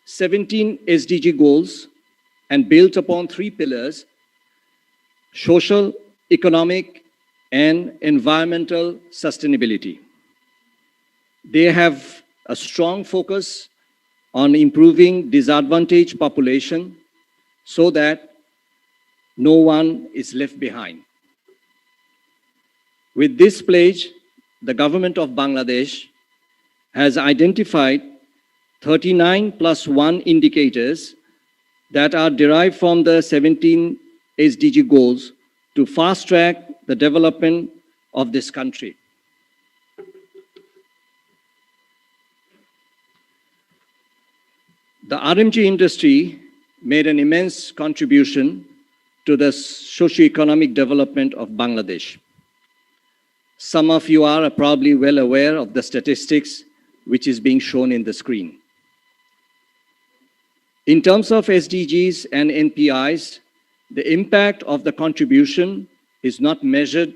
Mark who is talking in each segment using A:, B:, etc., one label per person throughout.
A: 17 SDG goals and built upon 3 pillars: social, economic, and environmental sustainability. They have a strong focus on improving disadvantaged population so that no one is left behind. With this pledge, the government of Bangladesh has identified 39+1 indicators that are derived from the 17 SDG goals to fast-track the development of this country. The RMG industry made an immense contribution to the socio-economic development of Bangladesh. Some of you are probably well aware of the statistics which is being shown in the screen. In terms of SDGs and NPIs, the impact of the contribution is not measured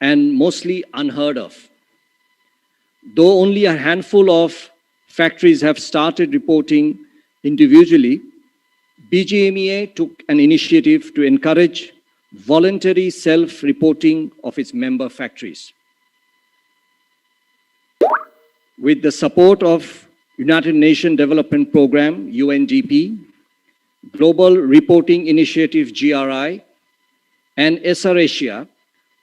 A: and mostly unheard of. Though only a handful of factories have started reporting individually, BGMEA took an initiative to encourage voluntary self-reporting of its member factories. With the support of United Nations Development Programme, UNDP, Global Reporting Initiative, GRI, and SR Asia,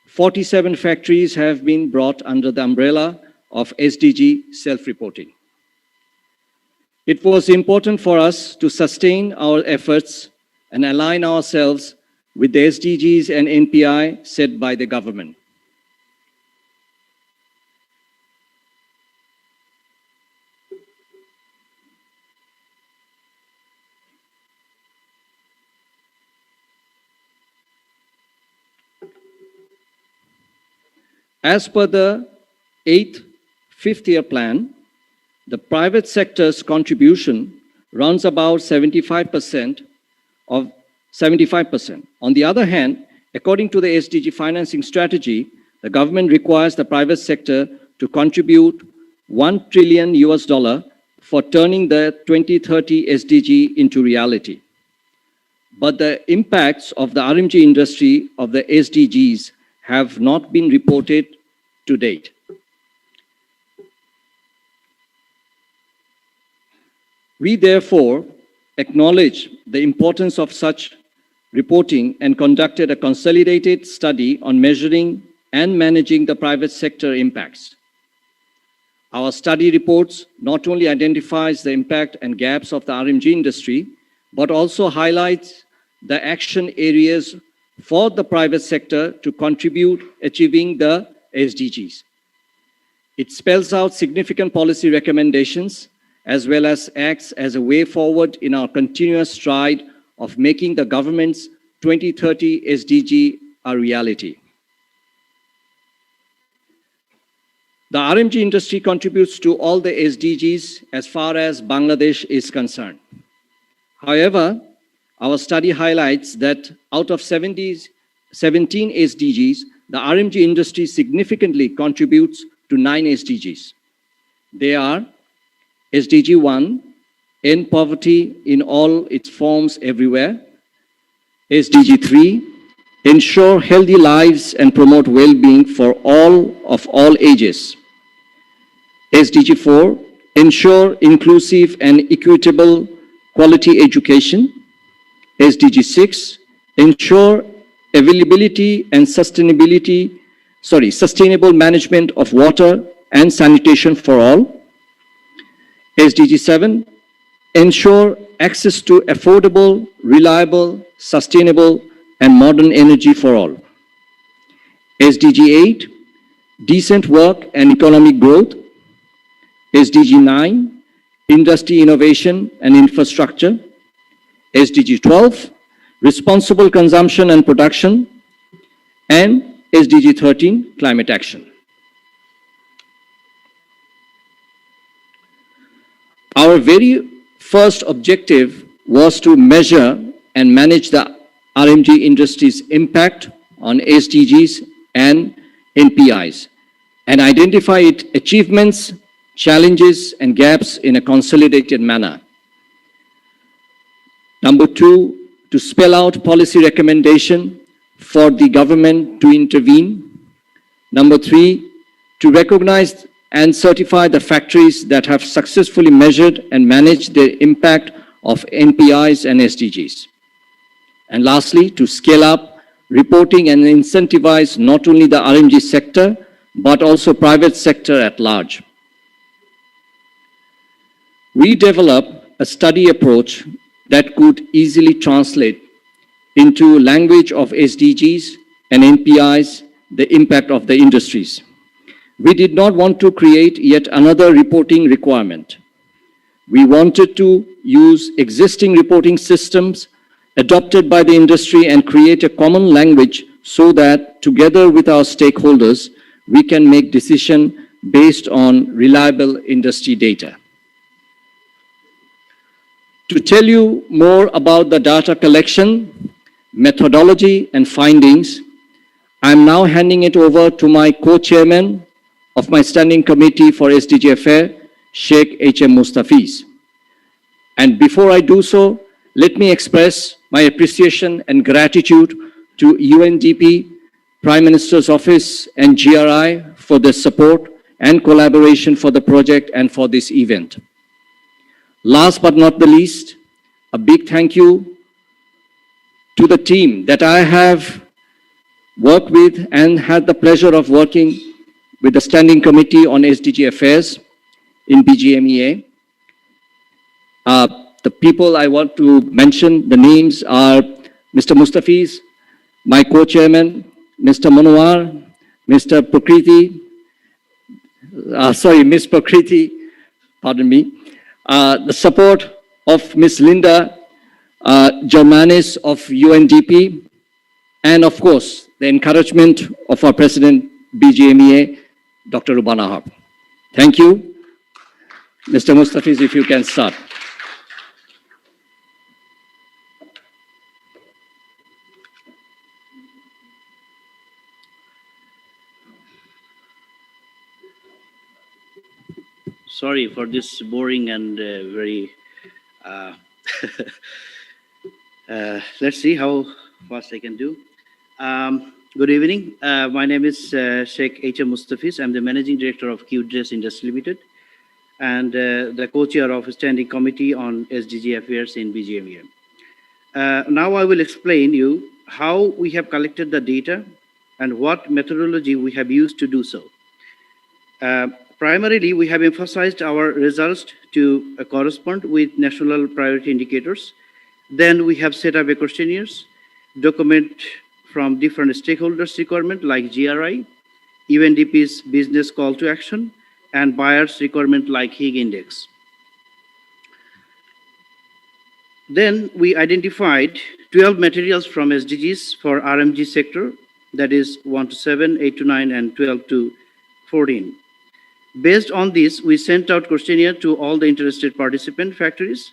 A: 47 factories have been brought under the umbrella of SDG self-reporting. It was important for us to sustain our efforts and align ourselves with the SDGs and NPI set by the government. As per the 8th fifth-year plan, the private sector's contribution runs about 75%. On the other hand, according to the SDG financing strategy, the government requires the private sector to contribute $1 trillion for turning the 2030 SDG into reality. But the impacts of the RMG industry of the SDGs have not been reported to date. We therefore acknowledge the importance of such reporting and conducted a consolidated study on measuring and managing the private sector impacts. Our study reports not only identifies the impact and gaps of the RMG industry, but also highlights the action areas for the private sector to contribute achieving the SDGs. It spells out significant policy recommendations as well as acts as a way forward in our continuous stride of making the government's 2030 SDG a reality. The RMG industry contributes to all the SDGs as far as Bangladesh is concerned. However, our study highlights that out of 17 SDGs, the RMG industry significantly contributes to 9 SDGs. They are SDG 1, end poverty in all its forms everywhere. SDG 3, ensure healthy lives and promote well-being for all of all ages. SDG 4, ensure inclusive and equitable quality education. SDG 6, ensure availability and sustainable management of water and sanitation for all. SDG 7, ensure access to affordable, reliable, sustainable, and modern energy for all. SDG 8, decent work and economic growth. SDG 9, industry innovation and infrastructure. SDG 12, responsible consumption and production. And SDG 13, climate action. Our very first objective was to measure and manage the RMG industry's impact on SDGs and NPIs and identify its achievements, challenges, and gaps in a consolidated manner. Number two, to spell out policy recommendation for the government to intervene. Number three, to recognize and certify the factories that have successfully measured and managed the impact of NPIs and SDGs. And lastly, to scale up reporting and incentivize not only the RMG sector, but also private sector at large. We developed a study approach that could easily translate into language of SDGs and NPIs, the impact of the industries. We did not want to create yet another reporting requirement. We wanted to use existing reporting systems adopted by the industry and create a common language so that together with our stakeholders, we can make decisions based on reliable industry data. To tell you more about the data collection, methodology, and findings, I'm now handing it over to my co-chairman of my standing committee for SDG Affair, Sheikh H.M. Mustafiz. And before I do so, let me express my appreciation and gratitude to UNDP, Prime Minister's Office, and GRI for their support and collaboration for the project and for this event. Last but not the least, a big thank you to the team that I have worked with and had the pleasure of working with the Standing Committee on SDG Affairs in BGMEA. The people I want to mention, the names are Mr. Mustafiz, my co-chairman, Mr. Manowar, Mr. Prakriti, Miss Prakriti, pardon me, the support of Miss Linda Germanis of UNDP, and of course, the encouragement of our President, BGMEA, Dr. Rubana Haq. Thank you. Mr. Mustafiz, if you can start.
B: Sorry for this boring and very, let's see how fast I can do. Good evening. My name is Sheikh H.M. Mustafiz. I'm the Managing Director of Q-Dress Industry Limited and the co-chair of Standing Committee on SDG Affairs in BGMEA. Now I will explain you how we have collected the data and what methodology we have used to do so. Primarily, we have emphasized our results to correspond with national priority indicators. Then we have set up a questionnaires, document from different stakeholders' requirement like GRI, UNDP's business call to action, and buyers' requirement like Higg Index. Then we identified 12 materials from SDGs for RMG sector, that is 1 to 7, 8 to 9, and 12 to 14. Based on this, we sent out questionnaire to all the interested participant factories,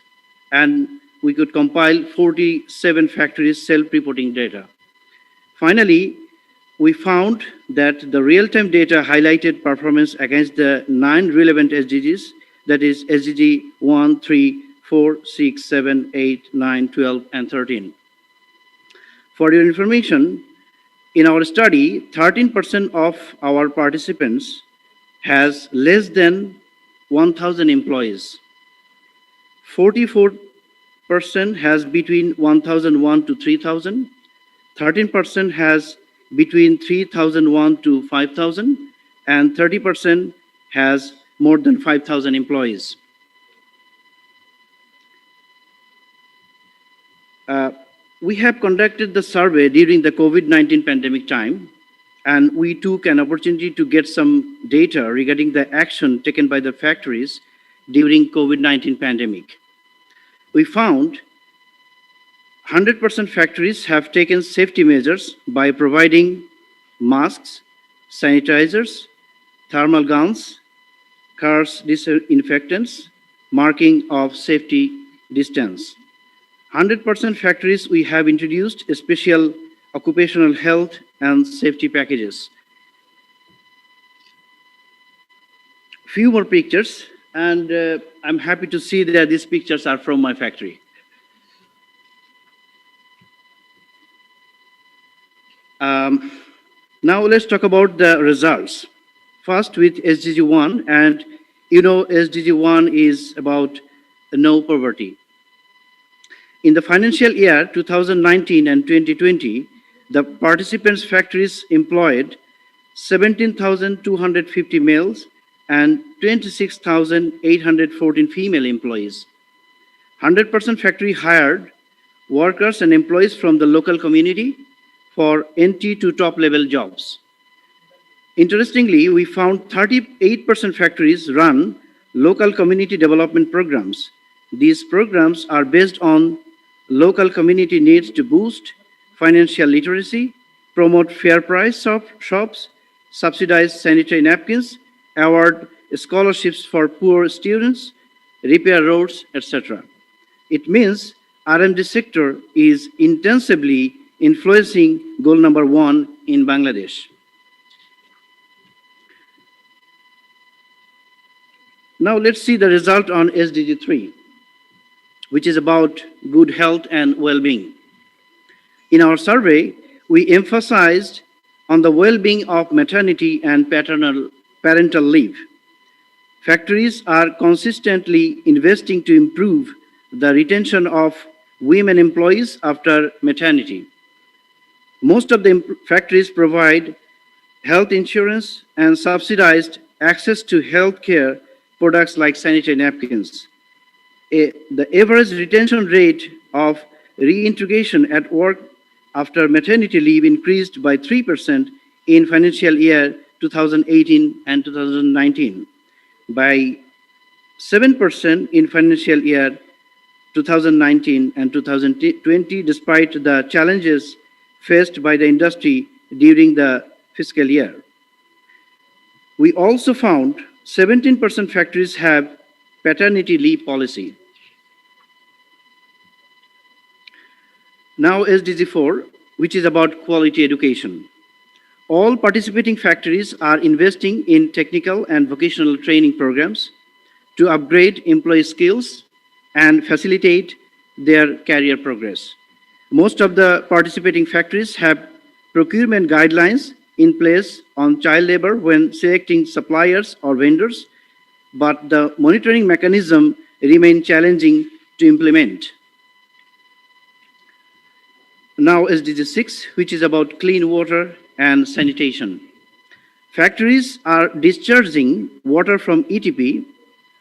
B: and we could compile 47 factories self-reporting data. Finally, we found that the real-time data highlighted performance against the 9 relevant SDGs, that is SDG 1, 3, 4, 6, 7, 8, 9, 12, and 13. For your information, in our study, 13% of our participants has less than 1,000 employees. 44% has between 1,001 to 3,000. 13% has between 3,001 to 5,000, and 30% has more than 5,000 employees. We have conducted the survey during the COVID-19 pandemic time, and we took an opportunity to get some data regarding the action taken by the factories during COVID-19 pandemic. We found 100% factories have taken safety measures by providing masks, sanitizers, thermal guns, cars disinfectants, marking of safety distance. 100% factories we have introduced special occupational health and safety packages. Few more pictures, and I'm happy to see that these pictures are from my factory. Um, Now let's talk about the results. First with SDG 1, and SDG 1 is about no poverty. In the financial year 2019 and 2020, the participants' factories employed 17,250 males and 26,814 female employees. 100% factory hired workers and employees from the local community for entry to top level jobs. Interestingly, we found 38% factories run local community development programs. These programs are based on local community needs to boost financial literacy, promote fair price shops, subsidize sanitary napkins, award scholarships for poor students, repair roads, etc. It means RMD sector is intensively influencing goal number 1 in Bangladesh. Now let's see the result on SDG 3, which is about good health and well-being. In our survey, we emphasized on the well-being of maternity and parental leave. Factories are consistently investing to improve the retention of women employees after maternity. Most of the factories provide health insurance and subsidized access to health care products like sanitary napkins. The average retention rate of reintegration at work after maternity leave increased by 3% in financial year 2018 and 2019, by 7% in financial year 2019 and 2020, despite the challenges faced by the industry during the fiscal year. We also found 17% factories have paternity leave policy. Now SDG 4, which is about quality education. All participating factories are investing in technical and vocational training programs to upgrade employee skills and facilitate their career progress. Most of the participating factories have procurement guidelines in place on child labor when selecting suppliers or vendors, but the monitoring mechanism remains challenging to implement. Now SDG 6, which is about clean water and sanitation. Factories are discharging water from ETP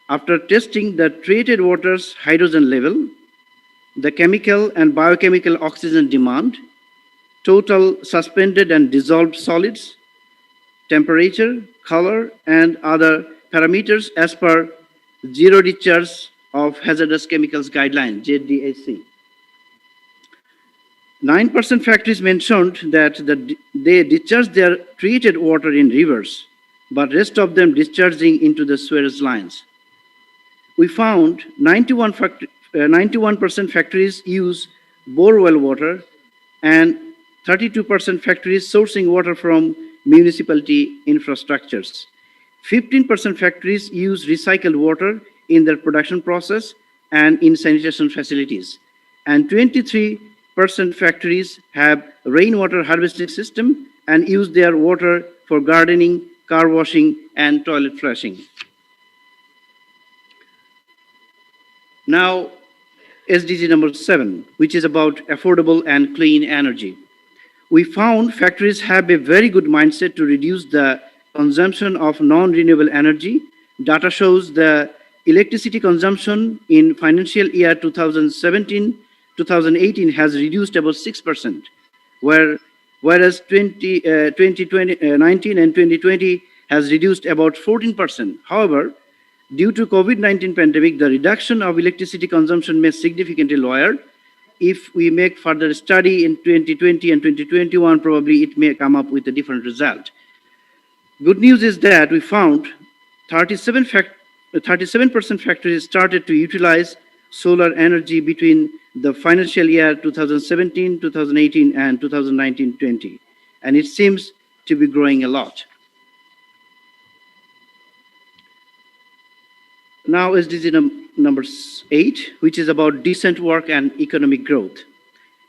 B: after testing the treated water's hydrogen level, the chemical and biochemical oxygen demand, total suspended and dissolved solids, temperature, color, and other parameters as per Zero Discharge of Hazardous Chemicals Guideline, ZDHC. 9% factories mentioned that they discharge their treated water in rivers, but rest of them discharging into the sewage lines. We found 91% factories use borewell water and 32% factories sourcing water from municipality infrastructures. 15% factories use recycled water in their production process and in sanitation facilities. And 23% factories have rainwater harvesting system and use their water for gardening, car washing, and toilet flushing. Now, SDG number 7, which is about affordable and clean energy. We found factories have a very good mindset to reduce the consumption of non-renewable energy. Data shows the electricity consumption in financial year 2017-2018 has reduced about 6%, whereas 2019 and 2020 has reduced about 14%. However, due to COVID-19 pandemic, the reduction of electricity consumption may significantly lower. If we make further study in 2020 and 2021, probably it may come up with a different result. Good news is that we found 37% factories started to utilize solar energy between the financial year 2017, 2018, and 2019-20, and it seems to be growing a lot. Now SDG number 8, which is about decent work and economic growth.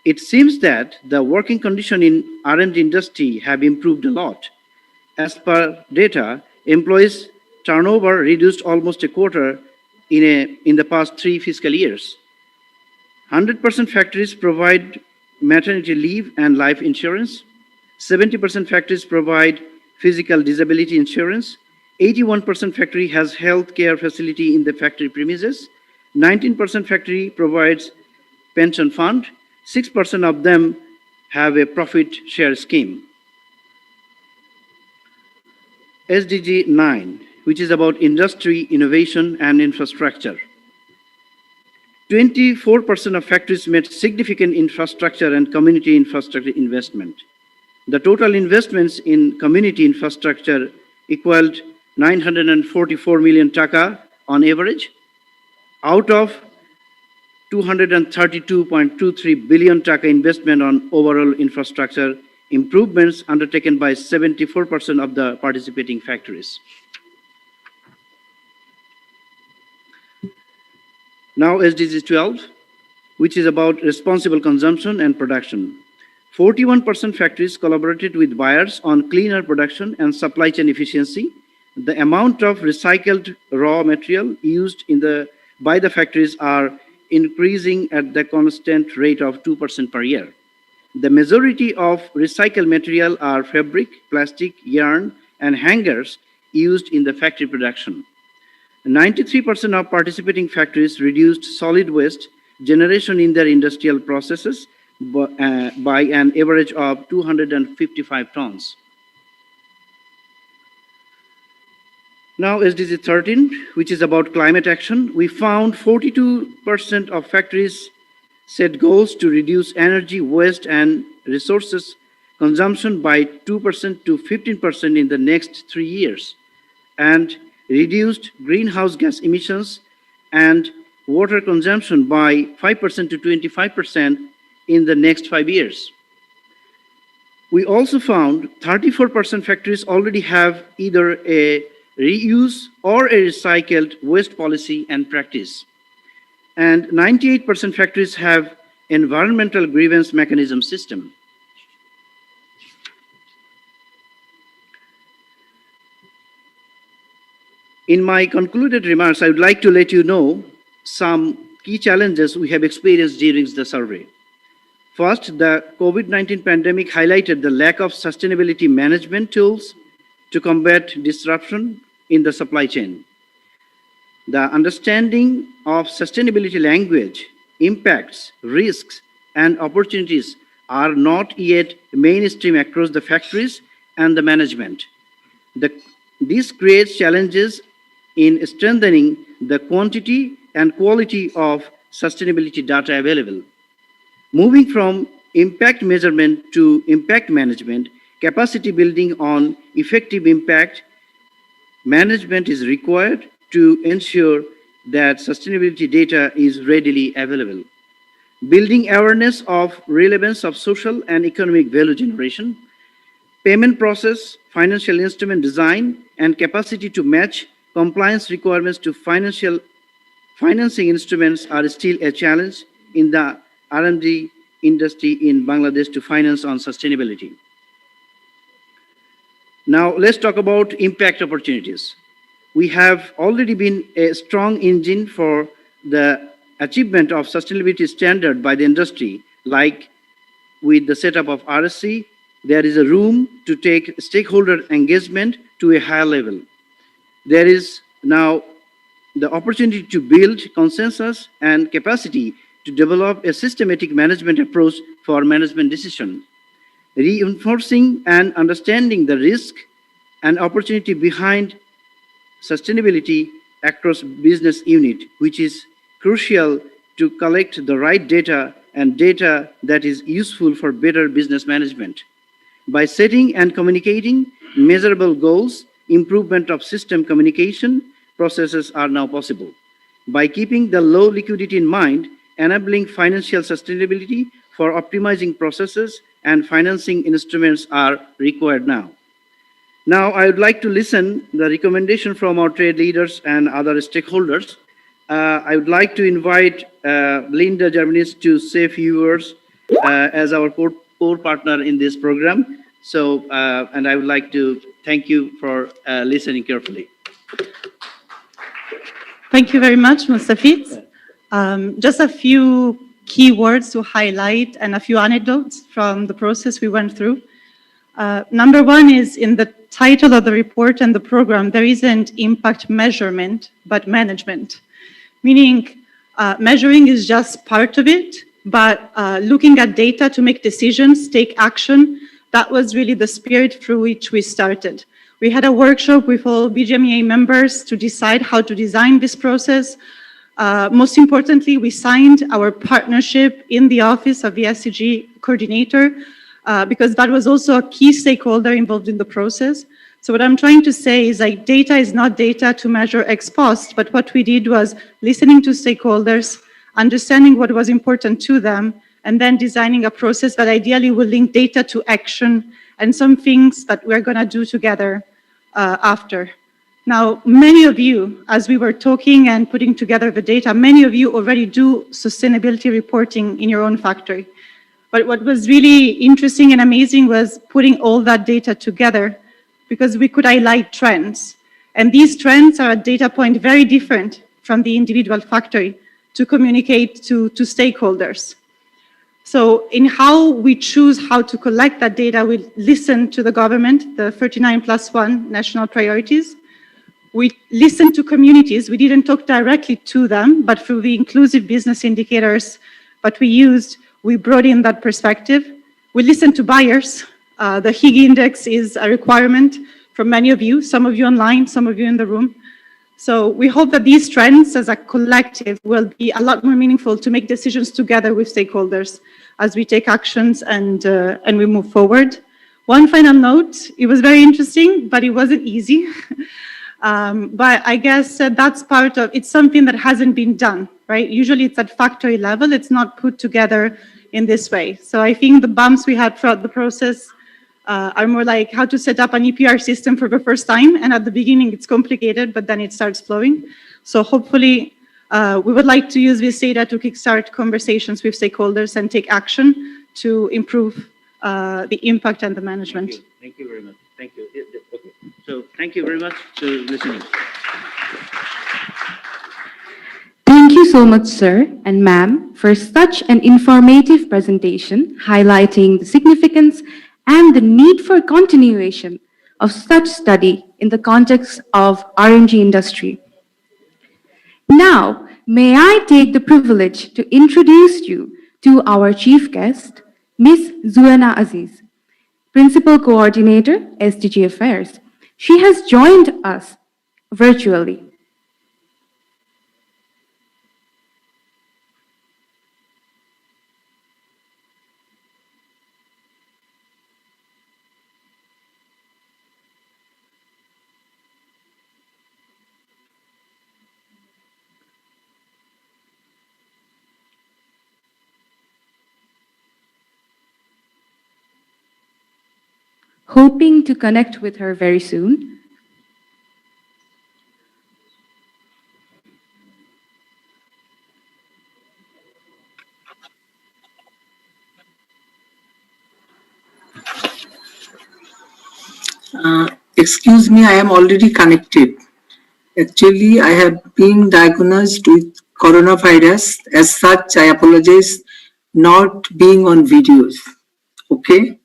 B: It seems that the working conditions in R&D industry have improved a lot. As per data, employees' turnover reduced almost a quarter in the past 3 fiscal years. 100% factories provide maternity leave and life insurance. 70% factories provide physical disability insurance. 81% factory has health care facility in the factory premises. 19% factory provides pension fund. 6% of them have a profit share scheme. SDG 9, which is about industry, innovation, and infrastructure. 24% of factories made significant infrastructure and community infrastructure investment. The total investments in community infrastructure equaled 944 million taka on average, out of 232.23 billion taka investment on overall infrastructure improvements undertaken by 74% of the participating factories. Now SDG 12, which is about responsible consumption and production. 41% factories collaborated with buyers on cleaner production and supply chain efficiency. The amount of recycled raw material used by the factories are increasing at the constant rate of 2% per year. The majority of recycled material are fabric, plastic, yarn, and hangers used in the factory production. 93% of participating factories reduced solid waste generation in their industrial processes by an average of 255 tons. Now SDG 13, which is about climate action. We found 42% of factories set goals to reduce energy waste and resources consumption by 2% to 15% in the next 3 years, and reduced greenhouse gas emissions and water consumption by 5% to 25% in the next 5 years. We also found 34% factories already have either a reuse or a recycled waste policy and practice. And 98% factories have environmental grievance mechanism system. In my concluded remarks, I would like to let you know some key challenges we have experienced during the survey. First, the COVID-19 pandemic highlighted the lack of sustainability management tools to combat disruption in the supply chain. The understanding of sustainability language, impacts, risks, and opportunities are not yet mainstream across the factories and the management. This creates challenges in strengthening the quantity and quality of sustainability data available. Moving from impact measurement to impact management, capacity building on effective impact management is required to ensure that sustainability data is readily available. Building awareness of relevance of social and economic value generation, payment process, financial instrument design, and capacity to match compliance requirements to financing instruments are still a challenge in the R&D industry in Bangladesh to finance on sustainability. Now let's talk about impact opportunities. We have already been a strong engine for the achievement of sustainability standard by the industry, like with the setup of RSC, there is a room to take stakeholder engagement to a higher level. There is now the opportunity to build consensus and capacity to develop a systematic management approach for management decision, reinforcing and understanding the risk and opportunity behind sustainability across business unit, which is crucial to collect the right data and data that is useful for better business management. By setting and communicating measurable goals, improvement of system communication processes are now possible. By keeping the low liquidity in mind, enabling financial sustainability for optimizing processes and financing instruments are required now. Now, I would like to listen the recommendation from our trade leaders and other stakeholders. I would like to invite Linda Germanis to say a few words as our core partner in this program. So, and I would like to thank you for listening carefully.
C: Thank you very much, Mustafid. Just a few key words to highlight and a few anecdotes from the process we went through. Number one is in the title of the report and the program, there isn't impact measurement, but management. Meaning measuring is just part of it, but looking at data to make decisions, take action, that was really the spirit through which we started. We had a workshop with all BGMEA members to decide how to design this process. Most importantly, we signed our partnership in the office of the SDG coordinator because that was also a key stakeholder involved in the process. So what I'm trying to say is like data is not data to measure ex post, but what we did was listening to stakeholders, understanding what was important to them, and then designing a process that ideally will link data to action and some things that we're gonna do together after. Now, many of you, as we were talking and putting together the data, many of you already do sustainability reporting in your own factory. But what was really interesting and amazing was putting all that data together because we could highlight trends. And these trends are a data point very different from the individual factory to communicate to stakeholders. So in how we choose how to collect that data, we listen to the government, the 39+1 national priorities. We listened to communities. We didn't talk directly to them, but through the inclusive business indicators that we used, we brought in that perspective. We listened to buyers. The HIG index is a requirement for many of you, some of you online, some of you in the room. So we hope that these trends as a collective will be a lot more meaningful to make decisions together with stakeholders as we take actions and we move forward. One final note, it was very interesting, but it wasn't easy. But I guess that's part of, it's something that hasn't been done, right? Usually it's at factory level, it's not put together in this way. So I think the bumps we had throughout the process are more like how to set up an EPR system for the first time. And at the beginning it's complicated, but then it starts flowing. So hopefully we would like to use this data to kickstart conversations with stakeholders and take action to improve the impact and the management.
B: Thank you very much. Thank you. Okay. So thank you very much for listening.
D: Thank you so much, sir and ma'am, for such an informative presentation highlighting the significance and the need for continuation of such study in the context of RMG industry. Now, may I take the privilege to introduce you to our chief guest, Ms. Zuena Aziz, Principal Coordinator, SDG Affairs. She has joined us virtually. Hoping to connect with her very soon.
E: Excuse me, I am already connected. Actually, I have been diagnosed with coronavirus. As such, I apologize not being on videos. Okay?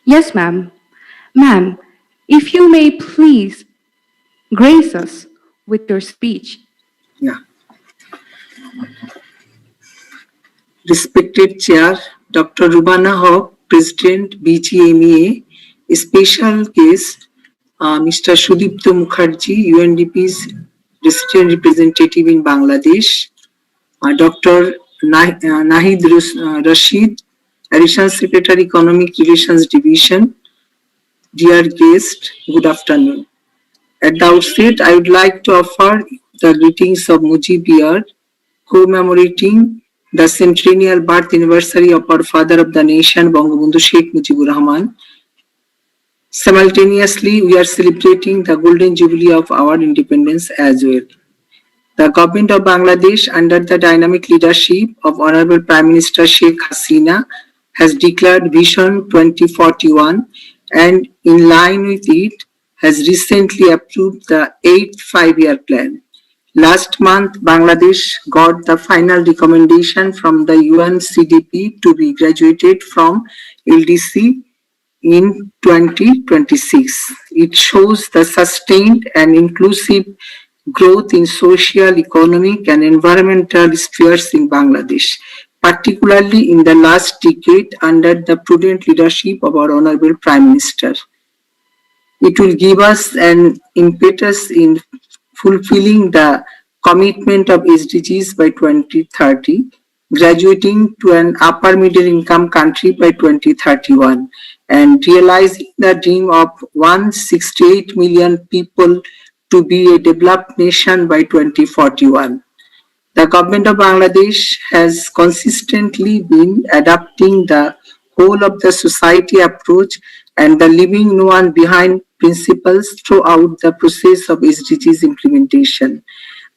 D: Yes, ma'am. Ma'am, if you may please grace us with your speech.
E: Yeah. Respected Chair, Dr. Rubana Haq, President, BGMEA, special guest, Mr. Sudipto Mukherjee, UNDP's Resident Representative in Bangladesh, Dr. Nahid Rashid, Additional Secretary, Economic Relations Division. Dear guest, good afternoon. At the outset, I would like to offer the greetings of Mujib Year, commemorating the centennial birth anniversary of our father of the nation, Bangabandhu Sheikh Mujibur Rahman. Simultaneously, we are celebrating the golden jubilee of our independence as well. The government of Bangladesh, under the dynamic leadership of Honorable Prime Minister Sheikh Hasina, has declared Vision 2041 and, in line with it, has recently approved the 8th five-year plan. Last month, Bangladesh got the final recommendation from the UN CDP to be graduated from LDC in 2026. It shows the sustained and inclusive growth in social, economic, and environmental spheres in Bangladesh, particularly in the last decade under the prudent leadership of our Honorable Prime Minister. It will give us an impetus in fulfilling the commitment of SDGs by 2030, graduating to an upper middle income country by 2031, and realizing the dream of 168 million people to be a developed nation by 2041. The government of Bangladesh has consistently been adopting the whole of the society approach and the leaving no one behind principles throughout the process of SDGs implementation.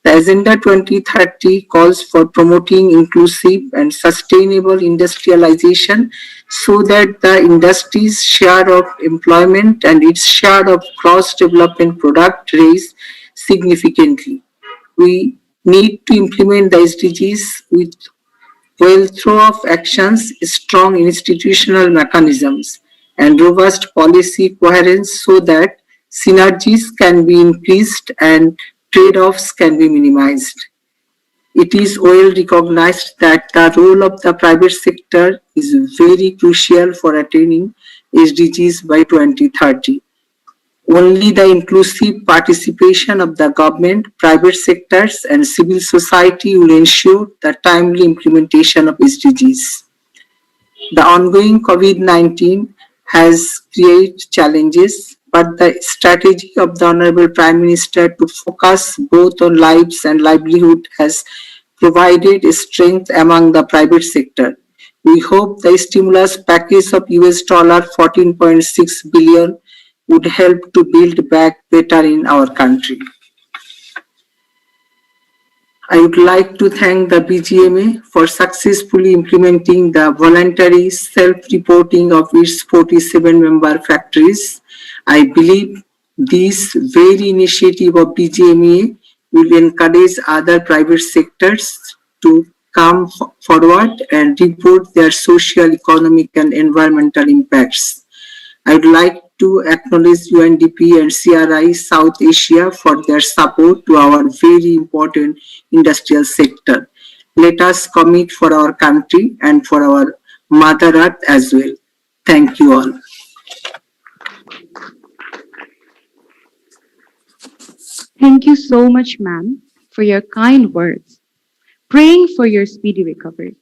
E: The Agenda 2030 calls for promoting inclusive and sustainable industrialization so that the industry's share of employment and its share of cross-development product rise significantly. We need to implement the SDGs with well-through of actions, strong institutional mechanisms, and robust policy coherence so that synergies can be increased and trade-offs can be minimized. It is well recognized that the role of the private sector is very crucial for attaining SDGs by 2030. Only the inclusive participation of the government, private sectors, and civil society will ensure the timely implementation of SDGs. The ongoing COVID-19 has created challenges, but the strategy of the Honorable Prime Minister to focus both on lives and livelihood has provided strength among the private sector. We hope the stimulus package of $14.6 billion would help to build back better in our country. I would like to thank the BGMEA for successfully implementing the voluntary self-reporting of its 47 member factories. I believe this very initiative of BGMEA will encourage other private sectors to come forward and report their social, economic, and environmental impacts. I would like to acknowledge UNDP and CRI South Asia for their support to our very important industrial sector. Let us commit for our country and for our Mother Earth as well. Thank you all.
D: Thank you so much, ma'am, for your kind words. Praying for your speedy recovery.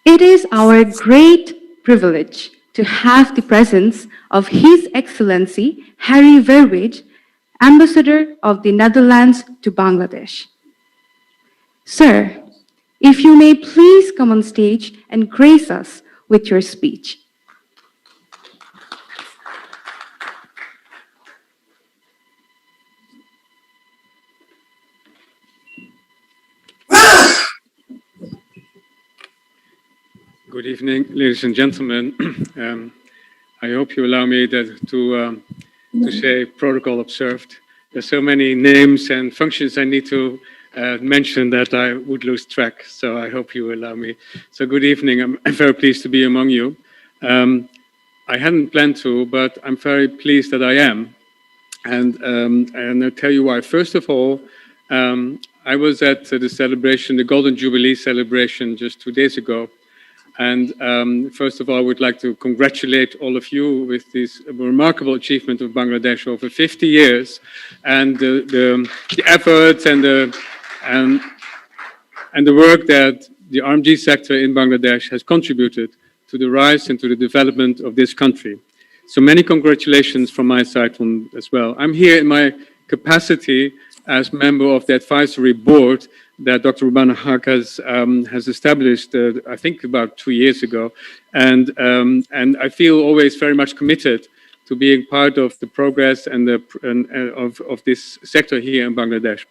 D: It is our great privilege to have the presence of His Excellency Harry Verweij, Ambassador of the Netherlands to Bangladesh. Sir, if you may please come on stage and grace us with your speech.
F: Good evening, ladies and gentlemen. I hope you allow me to say protocol observed. There's so many names and functions I need to mention that I would lose track. So I hope you allow me. So good evening. I'm very pleased to be among you. I hadn't planned to, but I'm very pleased that I am. And I'll tell you why. First of all, I was at the celebration, the Golden Jubilee celebration just 2 days ago. And first of all, I would like to congratulate all of you with this remarkable achievement of Bangladesh over 50 years, and the efforts and the work that the RMG sector in Bangladesh has contributed to the rise and to the development of this country. So many congratulations from my side as well. I'm here in my capacity as member of the advisory board that Dr. Rubana Haq has established, I think about 2 years ago. And I feel always very much committed to being part of the progress and of this sector here in Bangladesh.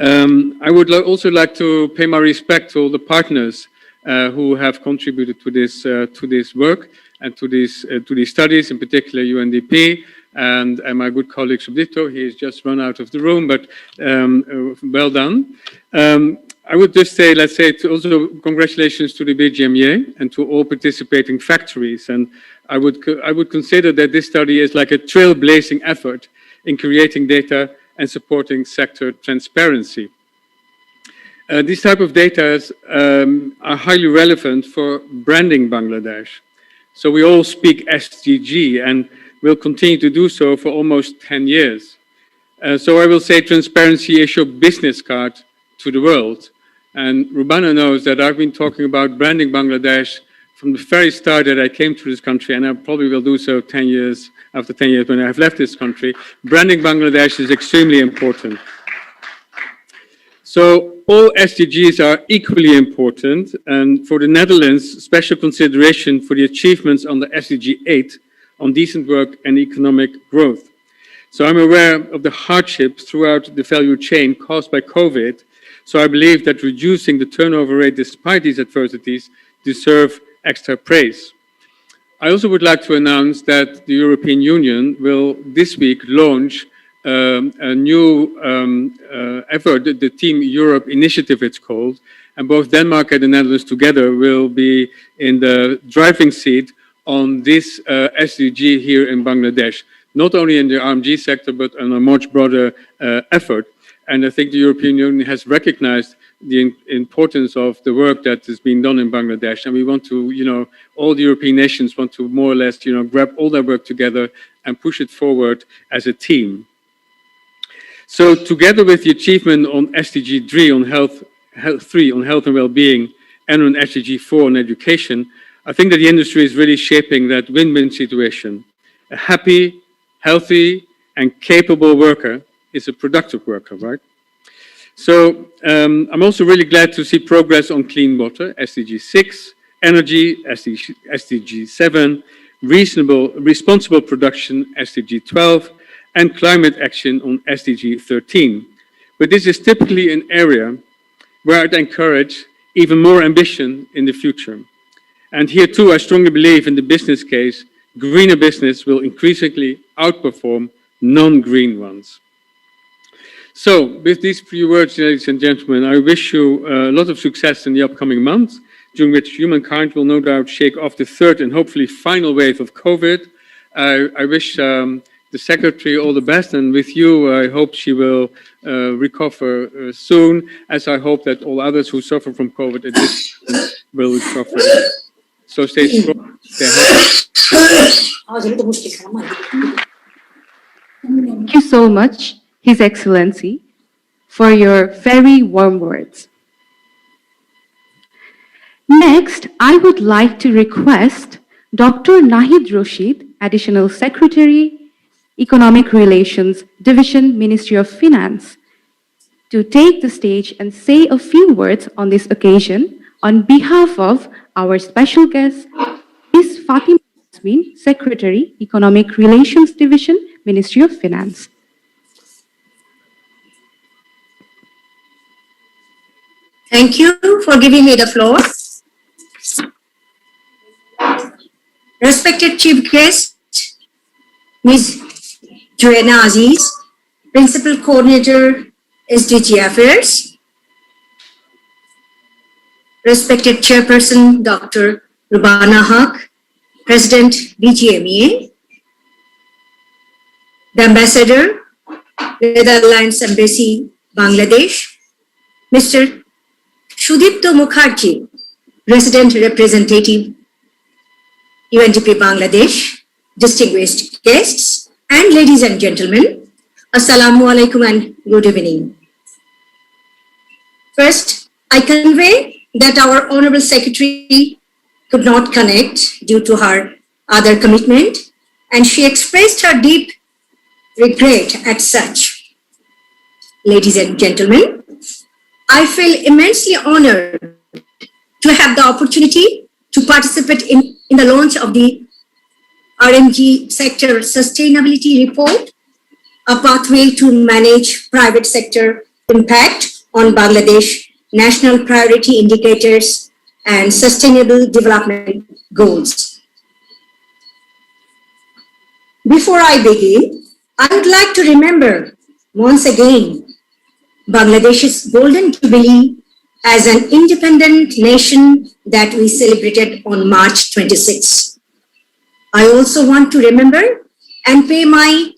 F: I would also like to pay my respect to all the partners who have contributed to this work and to these studies, in particular UNDP and my good colleague Subdito. He has just run out of the room, but well done. I would just say, let's say, also congratulations to the BGMEA and to all participating factories. And I would consider that this study is like a trailblazing effort in creating data and supporting sector transparency. These type of data are highly relevant for branding Bangladesh. So we all speak SDG and will continue to do so for almost 10 years. So I will say transparency is your business card to the world. And Rubana knows that I've been talking about branding Bangladesh from the very start that I came to this country, and I probably will do so 10 years, after 10 years when I have left this country. Branding Bangladesh is extremely important. So all SDGs are equally important, and for the Netherlands, special consideration for the achievements on the SDG 8 on decent work and economic growth. So I'm aware of the hardships throughout the value chain caused by COVID. So I believe that reducing the turnover rate despite these adversities deserve extra praise. I also would like to announce that the European Union will this week launch a new effort, the Team Europe initiative it's called, and both Denmark and the Netherlands together will be in the driving seat on this SDG here in Bangladesh, not only in the RMG sector, but on a much broader effort. And I think the European Union has recognized the importance of the work that is being done in Bangladesh. And we want to, all the European nations want to more or less, grab all their work together and push it forward as a team. So together with the achievement on SDG 3 on health and well-being, and on SDG 4 on education, I think that the industry is really shaping that win-win situation. A happy, healthy, and capable worker is a productive worker, right? So I'm also really glad to see progress on clean water, SDG 6, energy, SDG 7, responsible production, SDG 12, and climate action on SDG 13. But this is typically an area where I'd encourage even more ambition in the future. And here too, I strongly believe in the business case, greener business will increasingly outperform non-green ones. So with these few words, ladies and gentlemen, I wish you a lot of success in the upcoming months, during which humankind will no doubt shake off the third and hopefully final wave of COVID. I wish the Secretary all the best, and with you, I hope she will recover soon, as I hope that all others who suffer from COVID at this will recover. So stay strong, stay healthy.
D: Thank you so much, His Excellency, for your very warm words. Next, I would like to request Dr. Nahid Rashid, Additional Secretary, Economic Relations Division, Ministry of Finance, to take the stage and say a few words on this occasion on behalf of our special guest, Ms. Fatima Yasmin, Secretary, Economic Relations Division, Ministry of Finance.
G: Thank you for giving me the floor. Respected Chief Guest, Ms. Joanna Aziz, Principal Coordinator, SDG Affairs. Respected Chairperson, Dr. Rubana Haq, President, BGMEA. The Ambassador, Netherlands Embassy, Bangladesh, Mr. Sudipto Mukherjee, Resident Representative, UNDP Bangladesh, distinguished guests, and ladies and gentlemen, Assalamu alaikum and good evening. First, I convey that our Honorable Secretary could not connect due to her other commitment, and she expressed her deep regret at such. Ladies and gentlemen, I feel immensely honored to have the opportunity to participate in the launch of the RMG Sector Sustainability Report, a pathway to manage private sector impact on Bangladesh, national priority indicators, and sustainable development goals. Before I begin, I would like to remember once again Bangladesh's golden jubilee as an independent nation that we celebrated on March 26. I also want to remember and pay my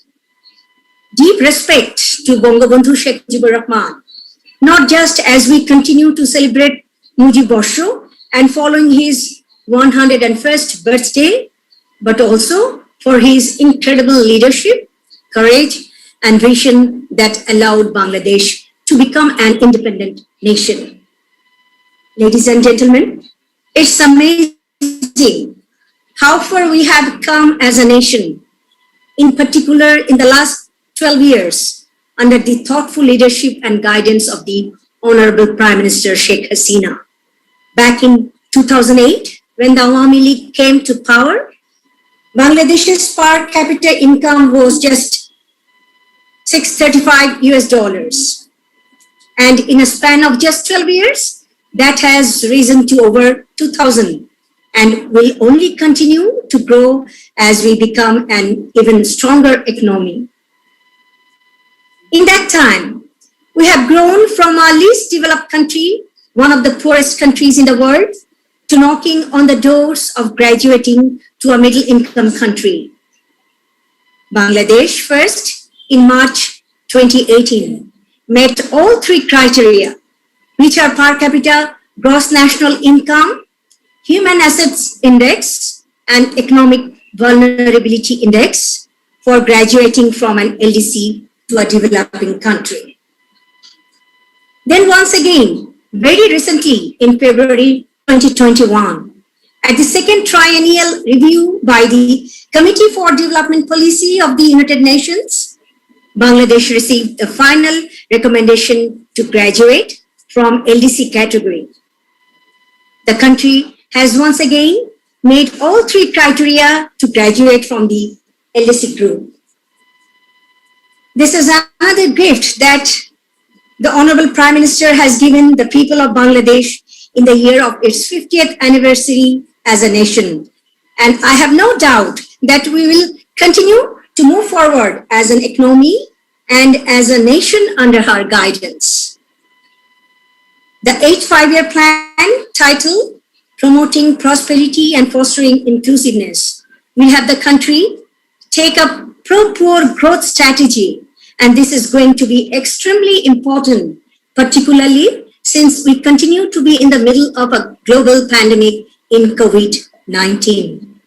G: deep respect to Bangabandhu Sheikh Mujibur Rahman, not just as we continue to celebrate Mujib Borsho and following his 101st birthday, but also for his incredible leadership, courage, and vision that allowed Bangladesh to become an independent nation. Ladies and gentlemen, it's amazing how far we have come as a nation, in particular in the last 12 years, under the thoughtful leadership and guidance of the Honorable Prime Minister Sheikh Hasina. Back in 2008, when the Awami League came to power, Bangladesh's per capita income was just $635 US. And in a span of just 12 years, that has risen to over 2,000 and will only continue to grow as we become an even stronger economy. In that time, we have grown from our least developed country, one of the poorest countries in the world, to knocking on the doors of graduating to a middle-income country. Bangladesh first, in March 2018, met all three criteria, which are per capita gross national income, human assets index, and economic vulnerability index for graduating from an LDC to a developing country. Then once again, very recently in February 2021, at the second triennial review by the Committee for Development Policy of the United Nations, Bangladesh received the final recommendation to graduate from LDC category. The country has once again made all three criteria to graduate from the LDC group. This is another gift that the Honorable Prime Minister has given the people of Bangladesh in the year of its 50th anniversary as a nation. And I have no doubt that we will continue to move forward as an economy and as a nation under her guidance. The 8th five-year plan titled Promoting Prosperity and Fostering Inclusiveness will have the country take up pro-poor growth strategy, and this is going to be extremely important, particularly since we continue to be in the middle of a global pandemic in COVID-19.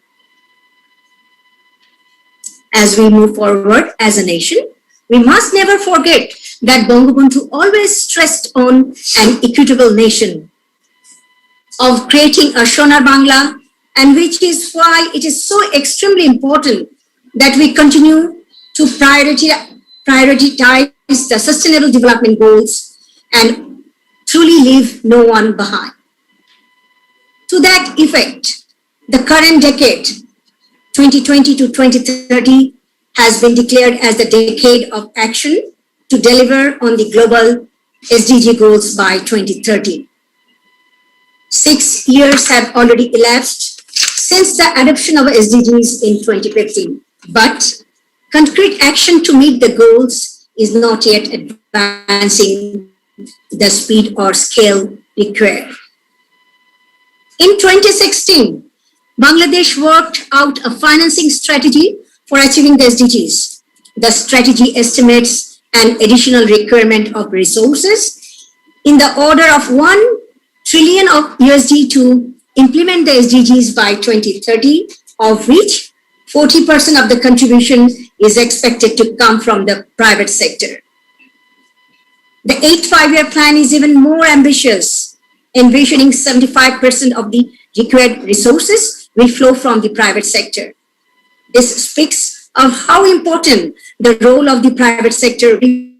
G: As we move forward as a nation, we must never forget that Bangabandhu always stressed on an equitable nation, of creating a Sonar Bangla, and which is why it is so extremely important that we continue to prioritize the sustainable development goals and truly leave no one behind. To that effect, the current decade, 2020 to 2030, has been declared as the decade of action to deliver on the global SDG goals by 2030. 6 years have already elapsed since the adoption of SDGs in 2015, but concrete action to meet the goals is not yet advancing the speed or scale required. In 2016, Bangladesh worked out a financing strategy for achieving the SDGs. The strategy estimates an additional requirement of resources in the order of $1 trillion of USD to implement the SDGs by 2030, of which 40% of the contribution is expected to come from the private sector. The 8th five-year plan is even more ambitious, envisioning 75% of the required resources will flow from the private sector. This speaks of how important the role of the private sector in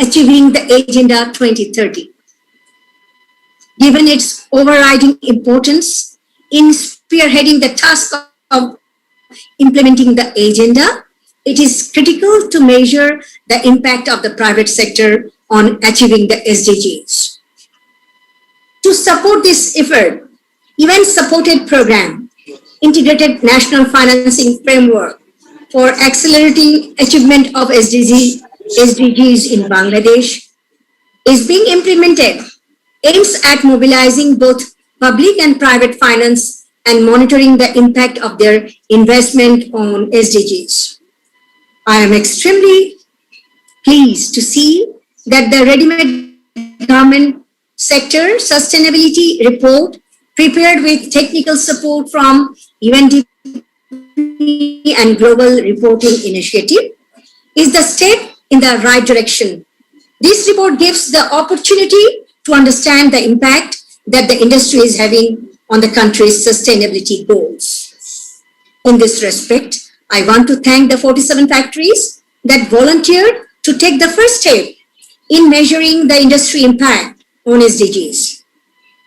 G: achieving the Agenda 2030. Given its overriding importance in spearheading the task of implementing the agenda, it is critical to measure the impact of the private sector on achieving the SDGs. To support this effort, UN supported program, Integrated National Financing Framework for accelerating achievement of SDGs in Bangladesh is being implemented, aims at mobilizing both public and private finance and monitoring the impact of their investment on SDGs. I am extremely pleased to see that the ready-made garment sector sustainability report prepared with technical support from UNDP and Global Reporting Initiative is the step in the right direction. This report gives the opportunity to understand the impact that the industry is having on the country's sustainability goals. In this respect, I want to thank the 47 factories that volunteered to take the first step in measuring the industry impact on SDGs.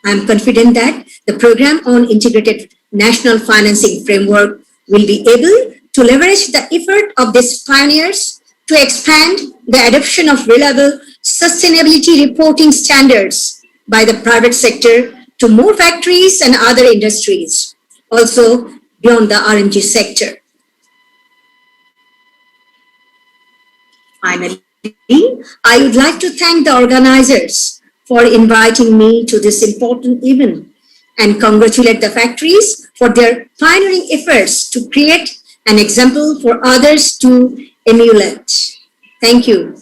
G: I am confident that the program on Integrated National Financing Framework will be able to leverage the effort of these pioneers to expand the adoption of reliable sustainability reporting standards by the private sector to more factories and other industries, also beyond the RMG sector. Finally, I would like to thank the organizers for inviting me to this important event and congratulate the factories for their pioneering efforts to create an example for others to emulate. Thank you.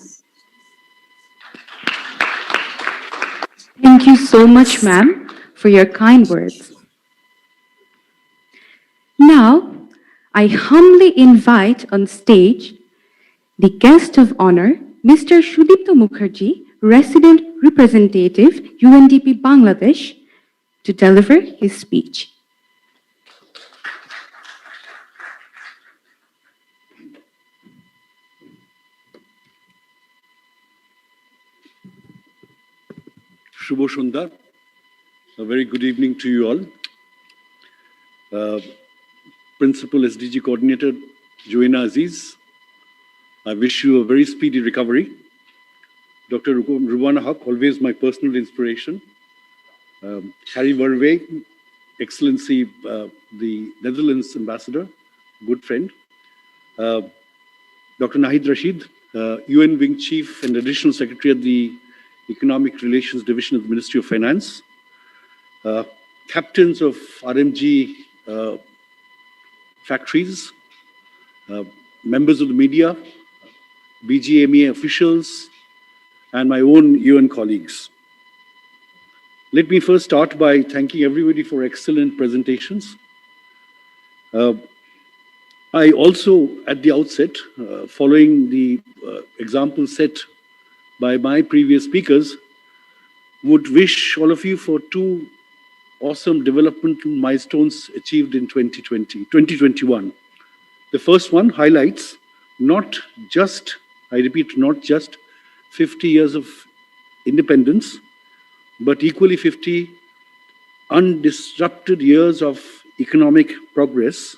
D: Thank you so much, ma'am, for your kind words. Now, I humbly invite on stage the guest of honor, Mr. Sudipto Mukherjee, Resident Representative, UNDP Bangladesh, to deliver his speech.
H: Shubho Sundar. A very good evening to you all. Principal SDG Coordinator Joanna Aziz, I wish you a very speedy recovery. Dr. Rubana Haq, always my personal inspiration. Harry Verwey, Excellency, the Netherlands Ambassador, good friend. Dr. Nahid Rashid, UN Wing Chief and Additional Secretary at the Economic Relations Division of the Ministry of Finance. Captains of RMG factories, members of the media, BGMEA officials, and my own UN colleagues. Let me first start by thanking everybody for excellent presentations. I also, at the outset, following the example set by my previous speakers, would wish all of you for two awesome developmental milestones achieved in 2021. The first one highlights not just, I repeat, not just 50 years of independence, but equally 50 undisrupted years of economic progress.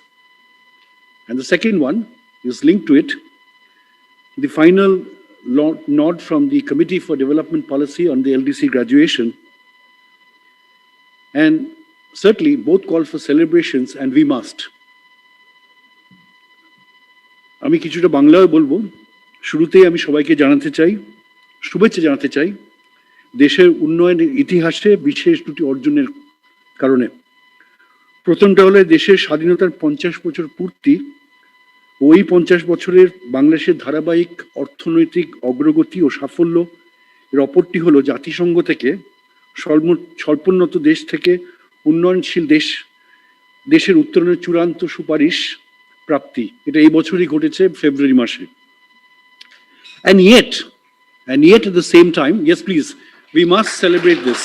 H: And the second one is linked to it, the final nod from the Committee for Development Policy on the LDC graduation. And certainly both call for celebrations, and we must. আমি কিছুটা বাংলায় বলবো। শুরুতেই আমি সবাইকে জানাতে চাই, শুভেচ্ছা জানাতে চাই দেশের উন্নয়নের ইতিহাসে বিশেষ দুটি অর্জনের কারণে। প্রথমটা হলো দেশের স্বাধীনতার 50 বছর পূর্তি, ওই 50 বছরের বাংলাদেশের ধারাবাহিক অর্থনৈতিক অগ্রগতি ও সাফল্য। এর অপরটি হলো জাতিসংঘ থেকে স্বল্পোন্নত দেশ থেকে উন্নয়নশীল দেশের উত্তরণের চূড়ান্ত সুপারিশ প্রাপ্তি। এটা এই বছরই ঘটেছে ফেব্রুয়ারি মাসে। And yet at the same time, yes please, we must celebrate this.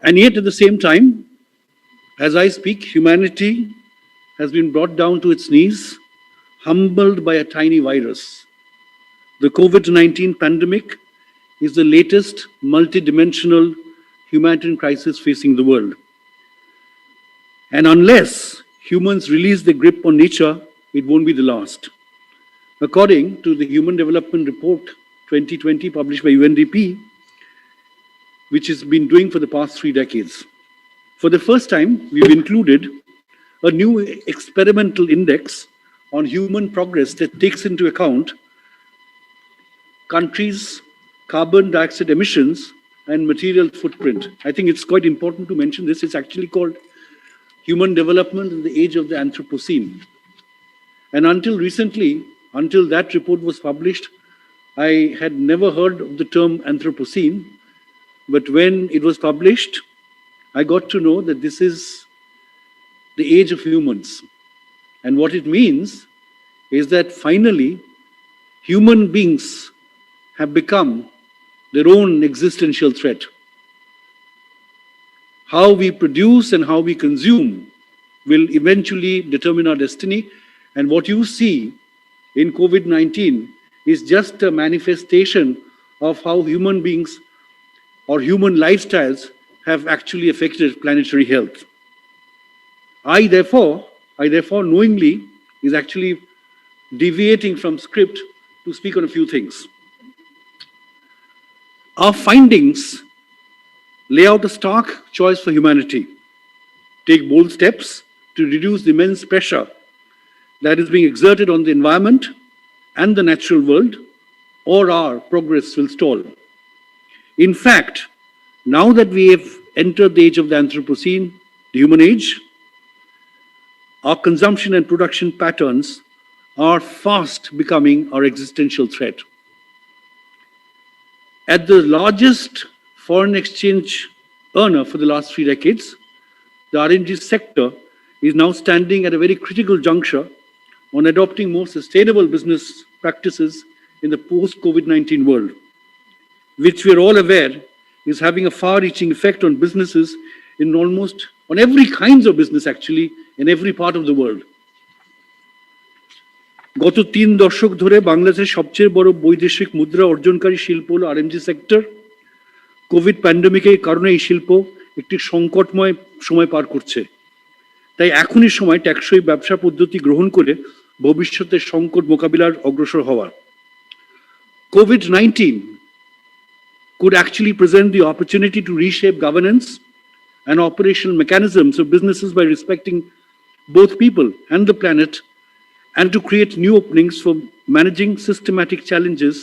H: And yet at the same time, as I speak, humanity has been brought down to its knees, humbled by a tiny virus. The COVID-19 pandemic is the latest multidimensional humanitarian crisis facing the world. And unless humans release their grip on nature, it won't be the last. According to the Human Development Report 2020 published by UNDP, which has been doing for the past 3 decades, for the first time, we've included a new experimental index on human progress that takes into account countries' carbon dioxide emissions and material footprint. I think it's quite important to mention this. It's actually called Human Development in the Age of the Anthropocene. And until recently, until that report was published, I had never heard of the term Anthropocene. But when it was published, I got to know that this is the age of humans. And what it means is that finally, human beings have become their own existential threat. How we produce and how we consume will eventually determine our destiny. And what you see in COVID-19 is just a manifestation of how human beings or human lifestyles have actually affected planetary health. I therefore knowingly is actually deviating from script to speak on a few things. Our findings lay out a stark choice for humanity. Take bold steps to reduce the immense pressure that is being exerted on the environment and the natural world, or our progress will stall. In fact, now that we have entered the age of the Anthropocene, the human age, our consumption and production patterns are fast becoming our existential threat. At the largest foreign exchange earner for the last 3 decades, the R&D sector is now standing at a very critical juncture on adopting more sustainable business practices in the post-COVID-19 world, which we are all aware is having a far-reaching effect on businesses on every kinds of business actually, in every part of the world. গত 3 দশক ধরে বাংলাদেশের সবচেয়ে বড় বৈদেশিক মুদ্রা অর্জনকারী শিল্প হলো আরএমজি সেক্টর। কোভিড প্যান্ডেমিকের কারণে এই শিল্প একটি সংকটময় সময় পার করছে। তাই এখনই সময় টেকসই ব্যবসা পদ্ধতি গ্রহণ করে ভবিষ্যতের সংকট মোকাবিলার অগ্রসর হওয়া। COVID-19 could actually present the opportunity to reshape governance and operational mechanisms of businesses by respecting both people and the planet, and to create new openings for managing systematic challenges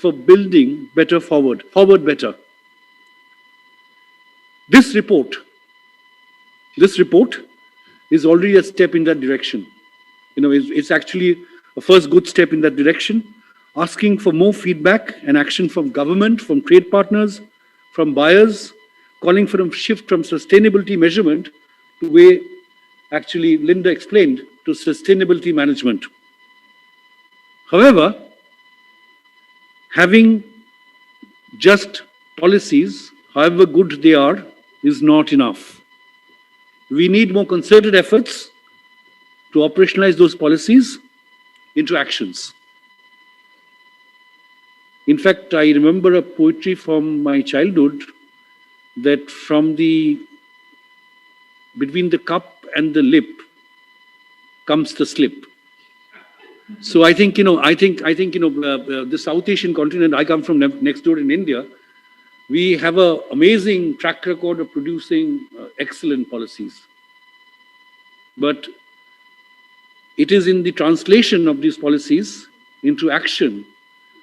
H: for building better forward better. This report is already a step in that direction. It's actually a first good step in that direction, asking for more feedback and action from government, from trade partners, from buyers, calling for a shift from sustainability measurement to way, actually Linda explained, to sustainability management. However, having just policies, however good they are, is not enough. We need more concerted efforts to operationalize those policies into actions. In fact, I remember a poetry from my childhood that between the cup and the lip comes the slip. So I think the South Asian continent, I come from next door in India, we have an amazing track record of producing excellent policies. But it is in the translation of these policies into action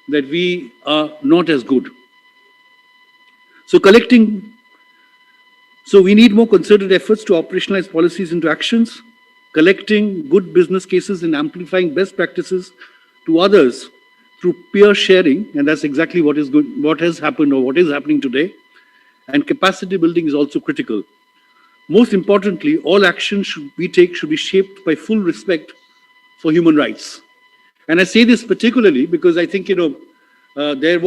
H: that we are not as good. So we need more concerted efforts to operationalize policies into actions, collecting good business cases and amplifying best practices to others through peer sharing, and that's exactly what has happened or what is happening today. And capacity building is also critical. Most importantly, all actions we take should be shaped by full respect for human rights. And I say this particularly because I think, there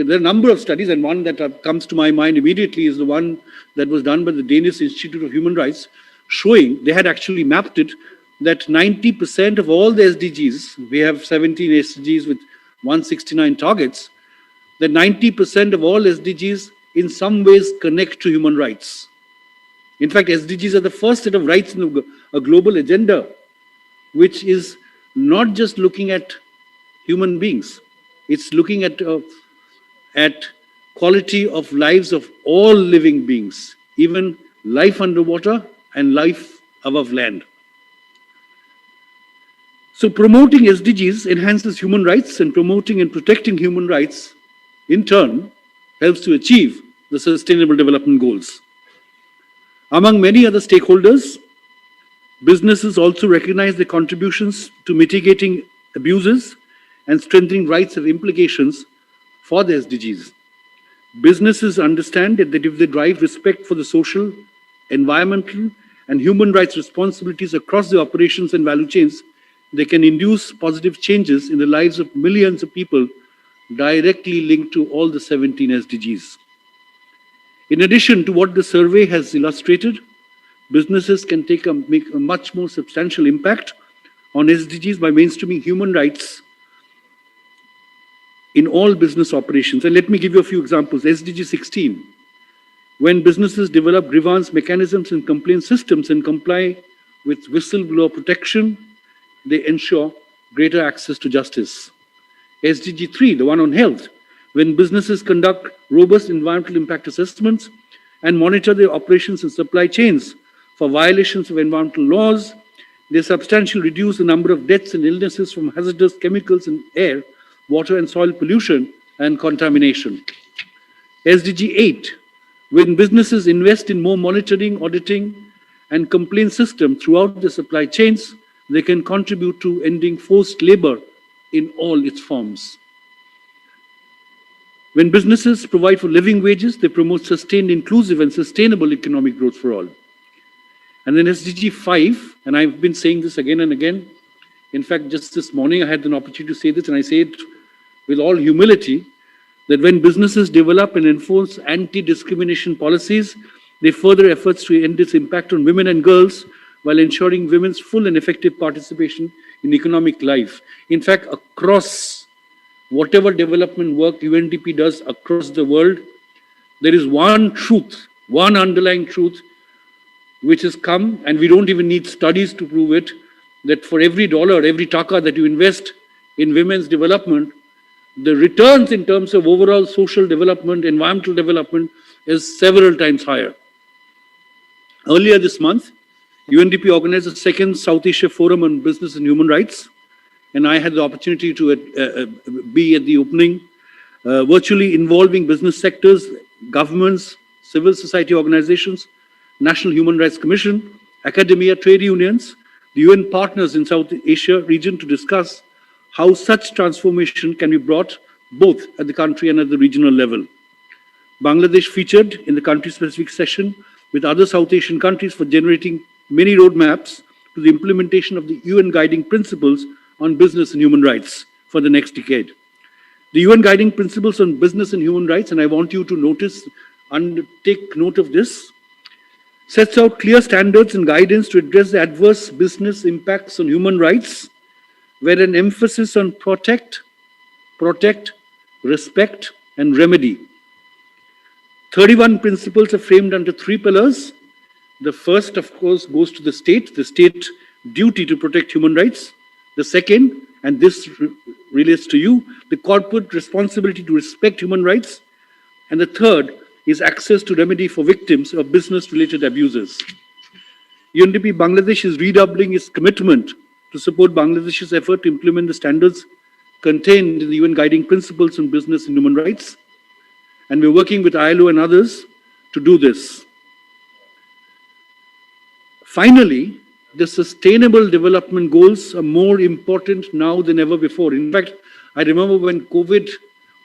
H: are a number of studies, and one that comes to my mind immediately is the one that was done by the Danish Institute of Human Rights, showing they had actually mapped it that 90% of all the SDGs, we have 17 SDGs with 169 targets, that 90% of all SDGs in some ways connect to human rights. In fact, SDGs are the first set of rights in a global agenda, which is not just looking at human beings. It's looking at quality of lives of all living beings, even life underwater and life above land. So promoting SDGs enhances human rights, and promoting and protecting human rights, in turn, helps to achieve the Sustainable Development Goals. Among many other stakeholders, businesses also recognize their contributions to mitigating abuses and strengthening rights have implications for the SDGs. Businesses understand that if they drive respect for the social, environmental, and human rights responsibilities across the operations and value chains, they can induce positive changes in the lives of millions of people directly linked to all the 17 SDGs. In addition to what the survey has illustrated, businesses can make a much more substantial impact on SDGs by mainstreaming human rights in all business operations. And let me give you a few examples. SDG 16, when businesses develop grievance mechanisms and complaint systems and comply with whistleblower protection, they ensure greater access to justice. SDG 3, the one on health, when businesses conduct robust environmental impact assessments and monitor their operations and supply chains for violations of environmental laws, they substantially reduce the number of deaths and illnesses from hazardous chemicals in air, water and soil pollution and contamination. SDG 8, when businesses invest in more monitoring, auditing and complaint system throughout the supply chains, they can contribute to ending forced labor in all its forms. When businesses provide for living wages, they promote sustained, inclusive and sustainable economic growth for all. And then SDG 5, and I've been saying this again and again. In fact, just this morning I had an opportunity to say this, and I say it with all humility, that when businesses develop and enforce anti-discrimination policies, they further efforts to end its impact on women and girls while ensuring women's full and effective participation in economic life. In fact, across whatever development work UNDP does across the world, there is one truth, one underlying truth, which has come, and we don't even need studies to prove it, that for every dollar, every taka that you invest in women's development, the returns in terms of overall social development, environmental development is several times higher. Earlier this month, UNDP organized the second South Asia Forum on Business and Human Rights, and I had the opportunity to be at the opening, virtually involving business sectors, governments, civil society organizations, National Human Rights Commission, academia, trade unions, the UN partners in South Asia region to discuss how such transformation can be brought both at the country and at the regional level. Bangladesh featured in the country-specific session with other South Asian countries for generating many roadmaps to the implementation of the UN guiding principles on business and human rights for the next decade. The UN guiding principles on business and human rights, and I want you to notice and take note of this, sets out clear standards and guidance to address the adverse business impacts on human rights, where an emphasis on protect, respect, and remedy. 31 principles are framed under 3 pillars. The first, of course, goes to the state duty to protect human rights. The second, and this relates to you, the corporate responsibility to respect human rights. And the third is access to remedy for victims of business-related abuses. UNDP Bangladesh is redoubling its commitment to support Bangladesh's effort to implement the standards contained in the UN guiding principles on business and human rights. And we're working with ILO and others to do this. Finally, the Sustainable Development Goals are more important now than ever before. In fact, I remember when COVID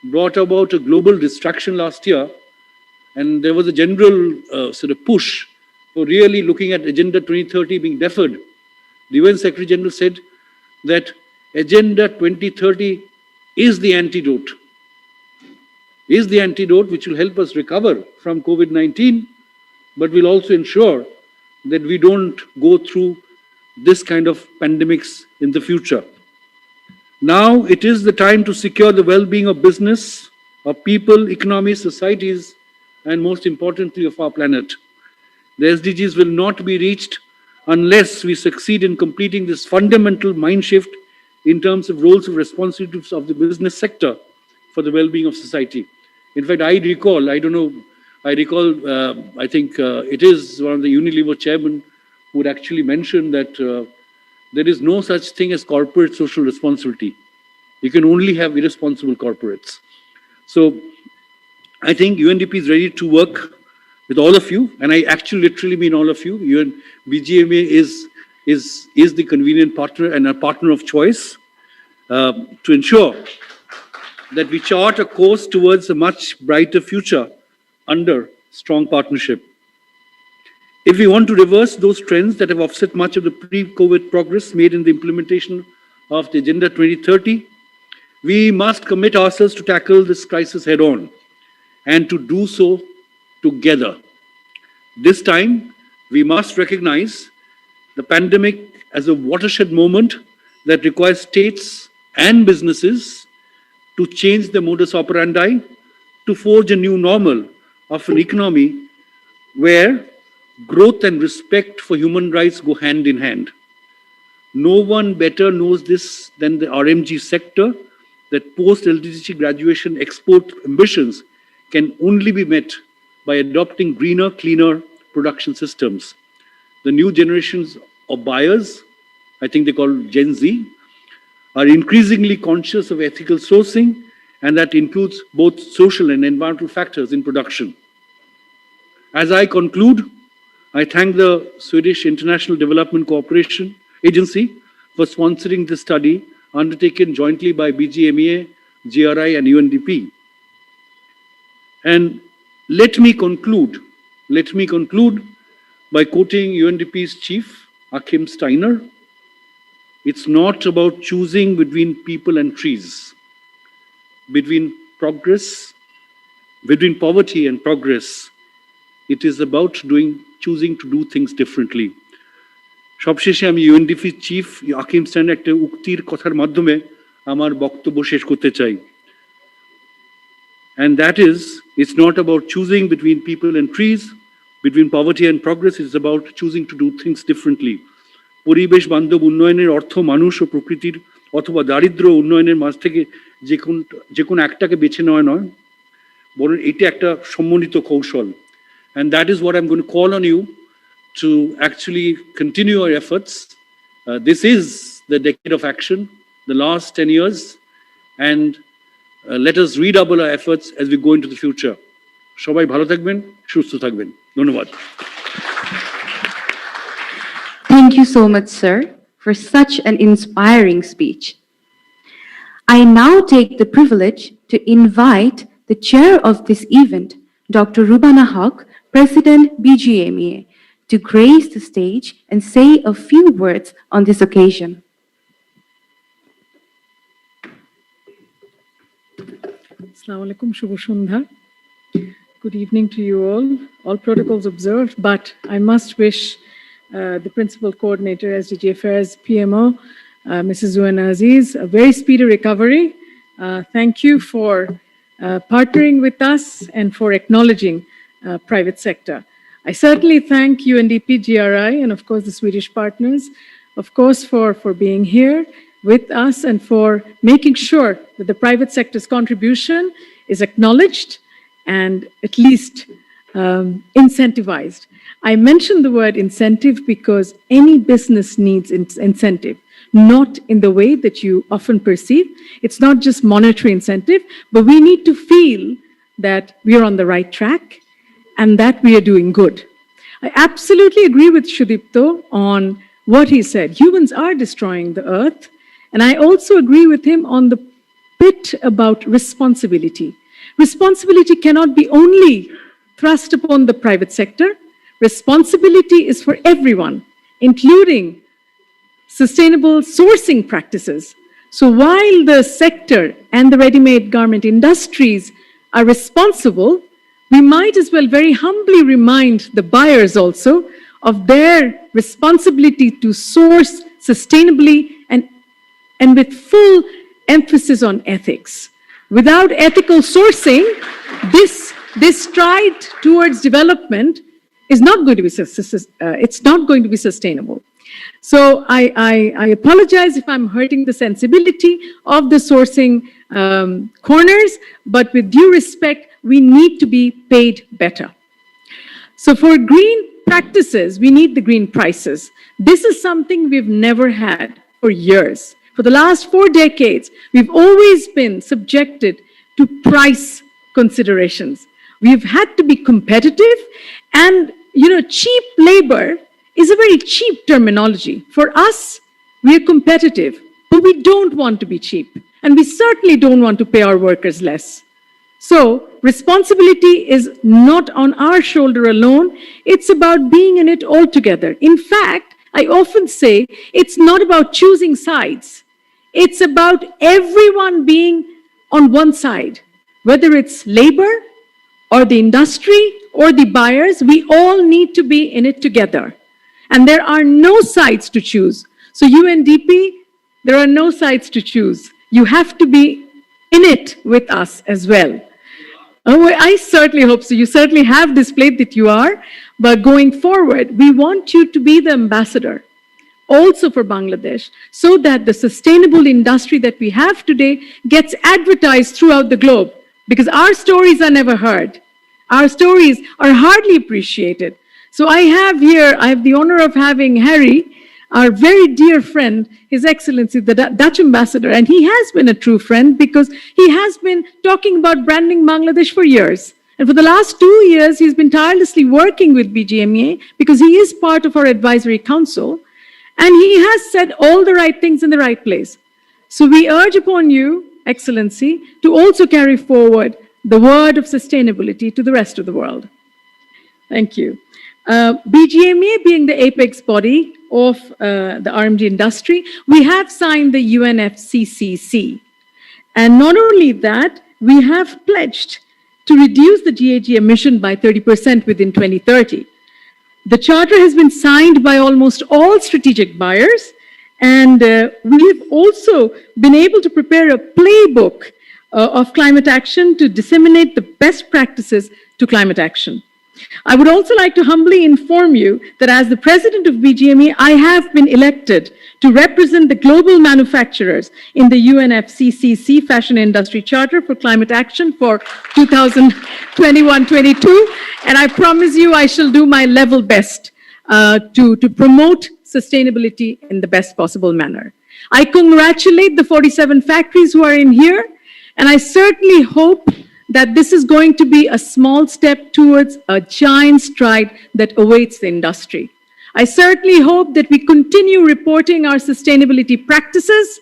H: brought about a global distraction last year, and there was a general sort of push for really looking at Agenda 2030 being deferred. The UN Secretary General said that Agenda 2030 is the antidote. Which will help us recover from COVID-19, but will also ensure that we don't go through this kind of pandemics in the future. Now it is the time to secure the well-being of business, of people, economies, societies, and most importantly of our planet. The SDGs will not be reached unless we succeed in completing this fundamental mind shift in terms of roles and responsibilities of the business sector for the well-being of society. In fact, I think it is one of the Unilever chairman who would actually mention that there is no such thing as corporate social responsibility. You can only have irresponsible corporates. So I think UNDP is ready to work with all of you, and I actually literally mean all of you. BGMEA is the convenient partner and a partner of choice to ensure that we chart a course towards a much brighter future under strong partnership. If we want to reverse those trends that have offset much of the pre-COVID progress made in the implementation of the Agenda 2030, we must commit ourselves to tackle this crisis head-on and to do so together. This time, we must recognize the pandemic as a watershed moment that requires states and businesses to change their modus operandi, to forge a new normal of an economy where growth and respect for human rights go hand in hand. No one better knows this than the RMG sector, that post-LDC graduation export ambitions can only be met by adopting greener, cleaner production systems. The new generations of buyers, I think they call Gen Z, are increasingly conscious of ethical sourcing, and that includes both social and environmental factors in production. As I conclude, I thank the Swedish International Development Cooperation Agency for sponsoring this study undertaken jointly by BGMEA, GRI and UNDP. And let me conclude by quoting UNDP's chief, Achim Steiner. It's not about choosing between people and trees, between poverty and progress. It is about choosing to do things differently. সবশেষে আমি UNDP chief আকিম stand একটা উক্তির কথার মাধ্যমে আমার বক্তব্য শেষ করতে চাই। And that is, it's not about choosing between people and trees, between poverty and progress, it's about choosing to do things differently. পরিবেশ বান্ধব উন্নয়নের অর্থ মানুষ ও প্রকৃতির অথবা দারিদ্র উন্নয়নের মাঝ থেকে যে কোনো একটাকে বেছে নেওয়া নয়, বরং এটা একটা সম্মিলিত কৌশল। And that is what I'm going to call on you to actually continue our efforts. This is the decade of action, the last 10 years, and let us redouble our efforts as we go into the future. সবাই ভালো থাকবেন, সুস্থ থাকবেন। ধন্যবাদ।
D: Thank you so much, sir, for such an inspiring speech. I now take the privilege to invite the chair of this event, Dr. Rubana Haq, President BGMEA, to grace the stage and say a few words on this occasion.
I: Assalamu alaikum, Shubho Sundha. Good evening to you all protocols observed, but I must wish the Principal Coordinator, SDG Affairs, PMO, Mrs. Zuena Aziz, a very speedy recovery. Thank you for partnering with us and for acknowledging private sector. I certainly thank UNDP, GRI, and of course the Swedish partners, of course for being here with us and for making sure that the private sector's contribution is acknowledged and at least incentivized. I mention the word incentive because any business needs incentive, not in the way that you often perceive. It's not just monetary incentive, but we need to feel that we are on the right track and that we are doing good. I absolutely agree with Sudipto on what he said. Humans are destroying the earth. And I also agree with him on the bit about responsibility. Responsibility cannot be only thrust upon the private sector. Responsibility is for everyone, including sustainable sourcing practices. So while the sector and the ready-made garment industries are responsible, we might as well very humbly remind the buyers also of their responsibility to source sustainably and with full emphasis on ethics. Without ethical sourcing, this stride towards development is not going to be, it's not going to be sustainable. So I apologize if I'm hurting the sensibility of the sourcing corners, but with due respect, we need to be paid better. So for green practices, we need the green prices. This is something we've never had for years. For the last 4 decades, we've always been subjected to price considerations. We've had to be competitive, and cheap labor is a very cheap terminology. For us, we are competitive, but we don't want to be cheap, and we certainly don't want to pay our workers less. So responsibility is not on our shoulder alone, it's about being in it all together. In fact, I often say it's not about choosing sides. It's about everyone being on one side, whether it's labor or the industry or the buyers, we all need to be in it together. And there are no sides to choose. So UNDP, there are no sides to choose. You have to be in it with us as well. Oh, I certainly hope so. You certainly have displayed that you are, but going forward, we want you to be the ambassador also for Bangladesh, so that the sustainable industry that we have today gets advertised throughout the globe, because our stories are never heard. Our stories are hardly appreciated. So I have the honor of having Harry, our very dear friend, His Excellency, the Dutch ambassador, and he has been a true friend because he has been talking about branding Bangladesh for years. And for the last 2 years, he's been tirelessly working with BGMEA because he is part of our advisory council, and he has said all the right things in the right place. So we urge upon you, Excellency, to also carry forward the word of sustainability to the rest of the world. Thank you. BGMEA being the apex body of the RMG industry, we have signed the UNFCCC. And not only that, we have pledged to reduce the GHG emission by 30% within 2030. The charter has been signed by almost all strategic buyers, and we've also been able to prepare a playbook of climate action to disseminate the best practices to climate action. I would also like to humbly inform you that as the president of BGME, I have been elected to represent the global manufacturers in the UNFCCC Fashion Industry Charter for Climate Action for 2021-22, and I promise you I shall do my level best to promote sustainability in the best possible manner. I congratulate the 47 factories who are in here, and I certainly hope that this is going to be a small step towards a giant stride that awaits the industry. I certainly hope that we continue reporting our sustainability practices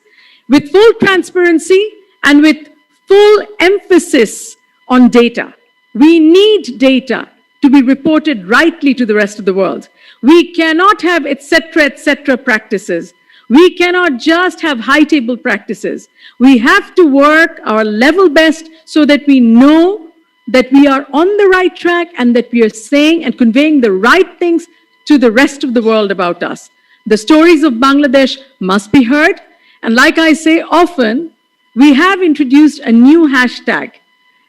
I: with full transparency and with full emphasis on data. We need data to be reported rightly to the rest of the world. We cannot have et cetera practices. We cannot just have high table practices. We have to work our level best so that we know that we are on the right track and that we are saying and conveying the right things to the rest of the world about us. The stories of Bangladesh must be heard. And like I say often, we have introduced a new hashtag,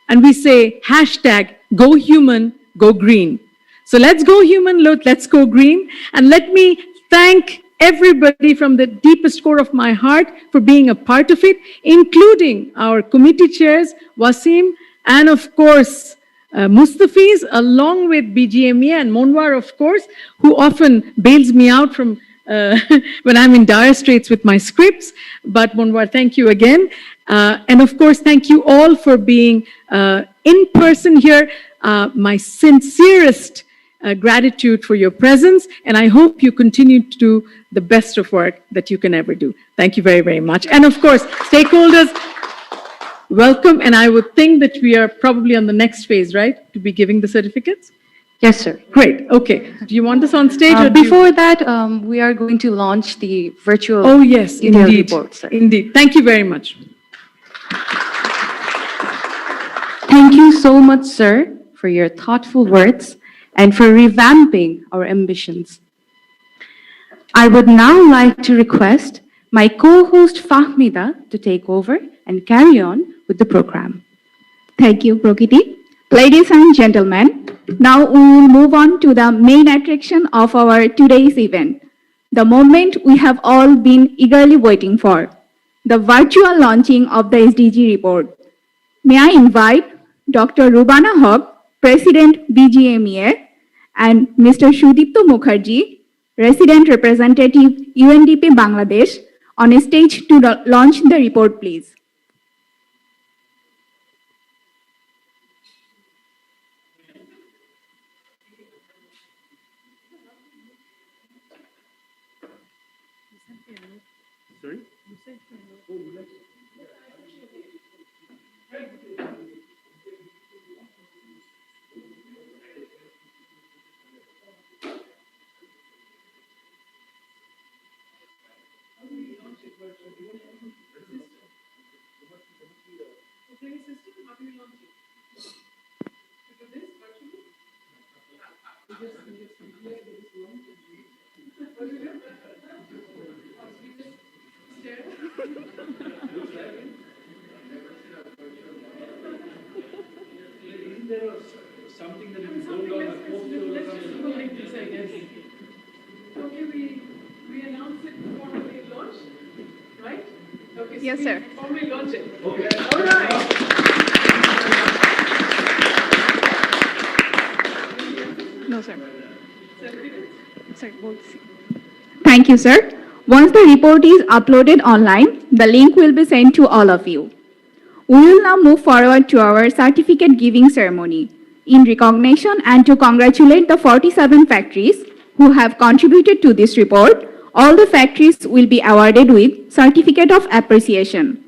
I: and we say hashtag go human, go green. So let's go human, let's go green. And let me thank everybody from the deepest core of my heart for being a part of it, including our committee chairs, Wasim, and of course, Mustafiz, along with BGMEA and Monwar, of course, who often bails me out from when I'm in dire straits with my scripts. But Monwar, thank you again. And of course, thank you all for being in person here. My sincerest gratitude for your presence, and I hope you continue to do the best of work that you can ever do. Thank you very, very much. And of course, stakeholders, welcome, and I would think that we are probably on the next phase, right, to be giving the certificates?
D: Yes, sir.
I: Great, okay. Do you want us on stage? Or
D: Before that, we are going to launch the virtual
I: yes,
D: detailed
I: indeed,
D: report, sir.
I: Indeed. Thank you very much.
D: Thank you so much, sir, for your thoughtful words and for revamping our ambitions. I would now like to request my co-host Fahmida to take over and carry on with the program.
J: Thank you, Prokiti. Ladies and gentlemen, Now we will move on to the main attraction of our today's event, the moment we have all been eagerly waiting for, the virtual launching of the SDG report. May I invite Dr. Rubana Haq, President BGMEA, and Mr. Sudipto Mukherjee, Resident Representative UNDP Bangladesh, on a stage to launch the report, please.
H: Sorry? Something that is going on a poster like this, I guess.
I: Okay, we announce it before we launch, right? Okay,
J: Yes, sir.
I: Before we launch it.
H: Okay.
I: All right.
J: No, sir.
I: 7 minutes?
J: Sir, thank you, sir. Once the report is uploaded online, the link will be sent to all of you. We will now move forward to our certificate giving ceremony. In recognition and to congratulate the 47 factories who have contributed to this report, all the factories will be awarded with Certificate of Appreciation.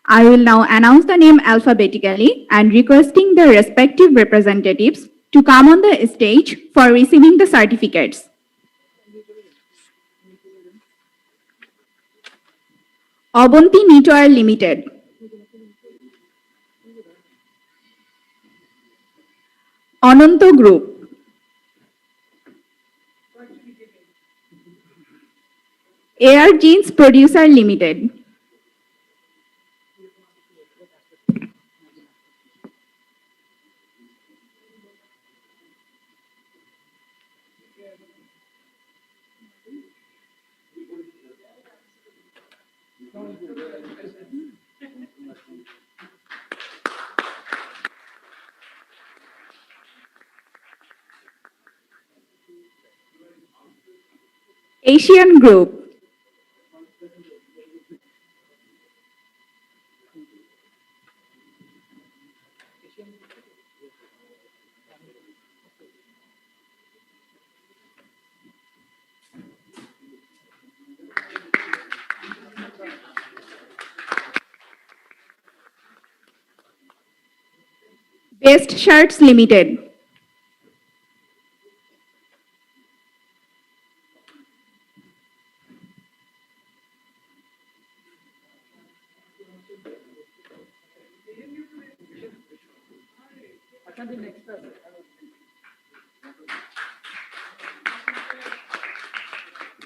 J: I will now announce the name alphabetically and requesting the respective representatives to come on the stage for receiving the certificates. Abanti Knitwear Limited. Ananto Group. Air Jeans Producer Limited. Asian Group. Best Shirts Limited.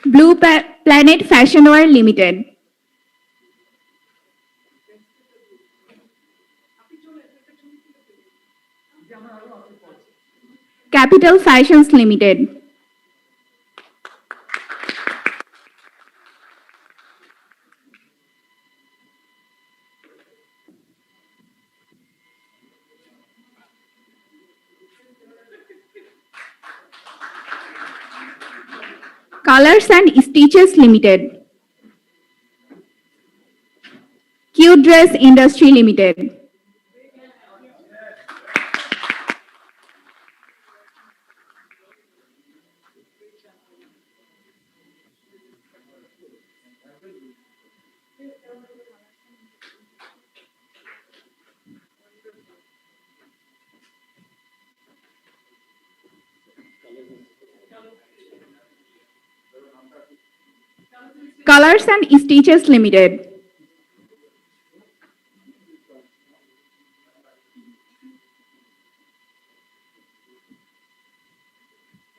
J: Blue Planet Fashion Wear Limited. Capital Fashions Limited. Colors and Stitches Limited. Q Dress Industry Limited. Colors and Stitches Limited.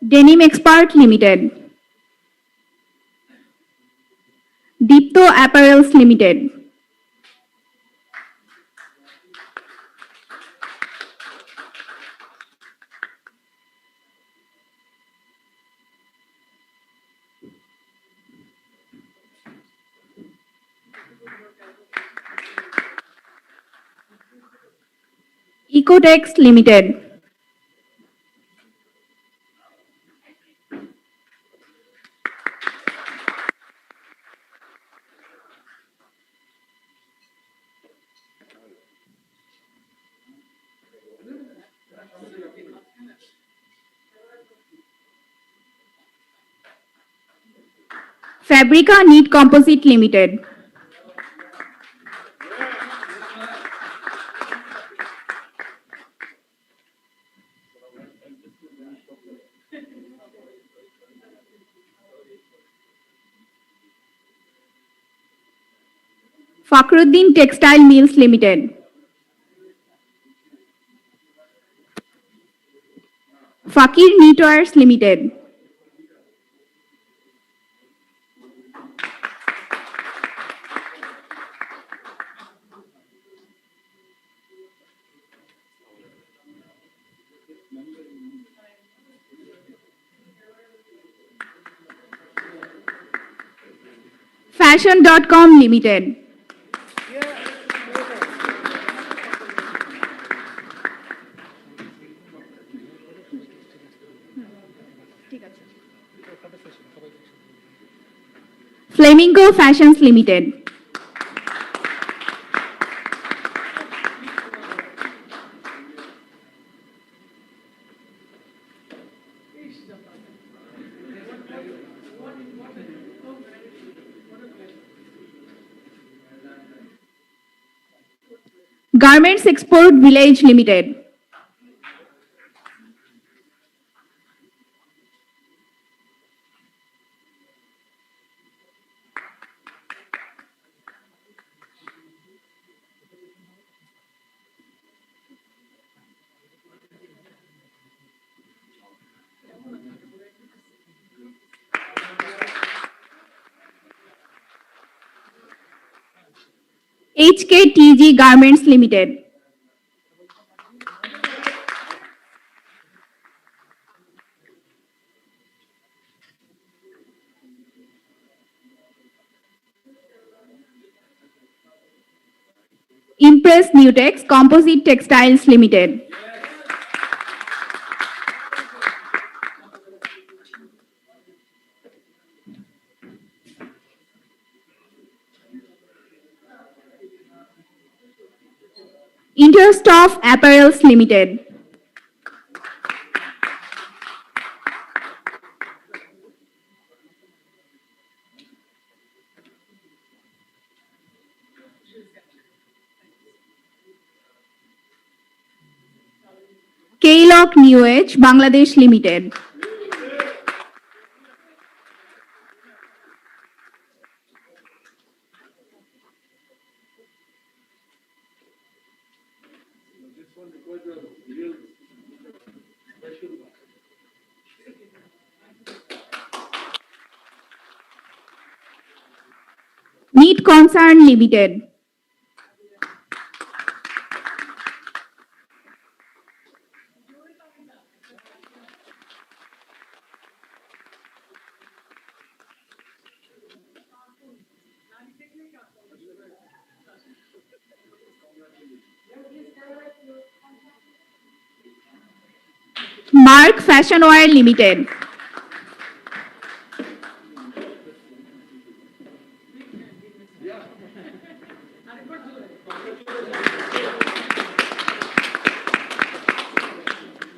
J: Denim Expert Limited. Dipto Apparels Limited. EcoTex Limited. Fabrica Neat Composite Limited. Fakhruddin Textile Mills Limited. Fakir Knitwears Limited. Fashion.com Limited. Flamingo Fashions Limited. Garments Export Village Limited. HKTG Garments Limited. Impress Nutex Composite Textiles Limited. Interstoff Apparels Limited. Keylock New Age Bangladesh Limited. Neat Concern Limited. Mark Fashion Wear Limited.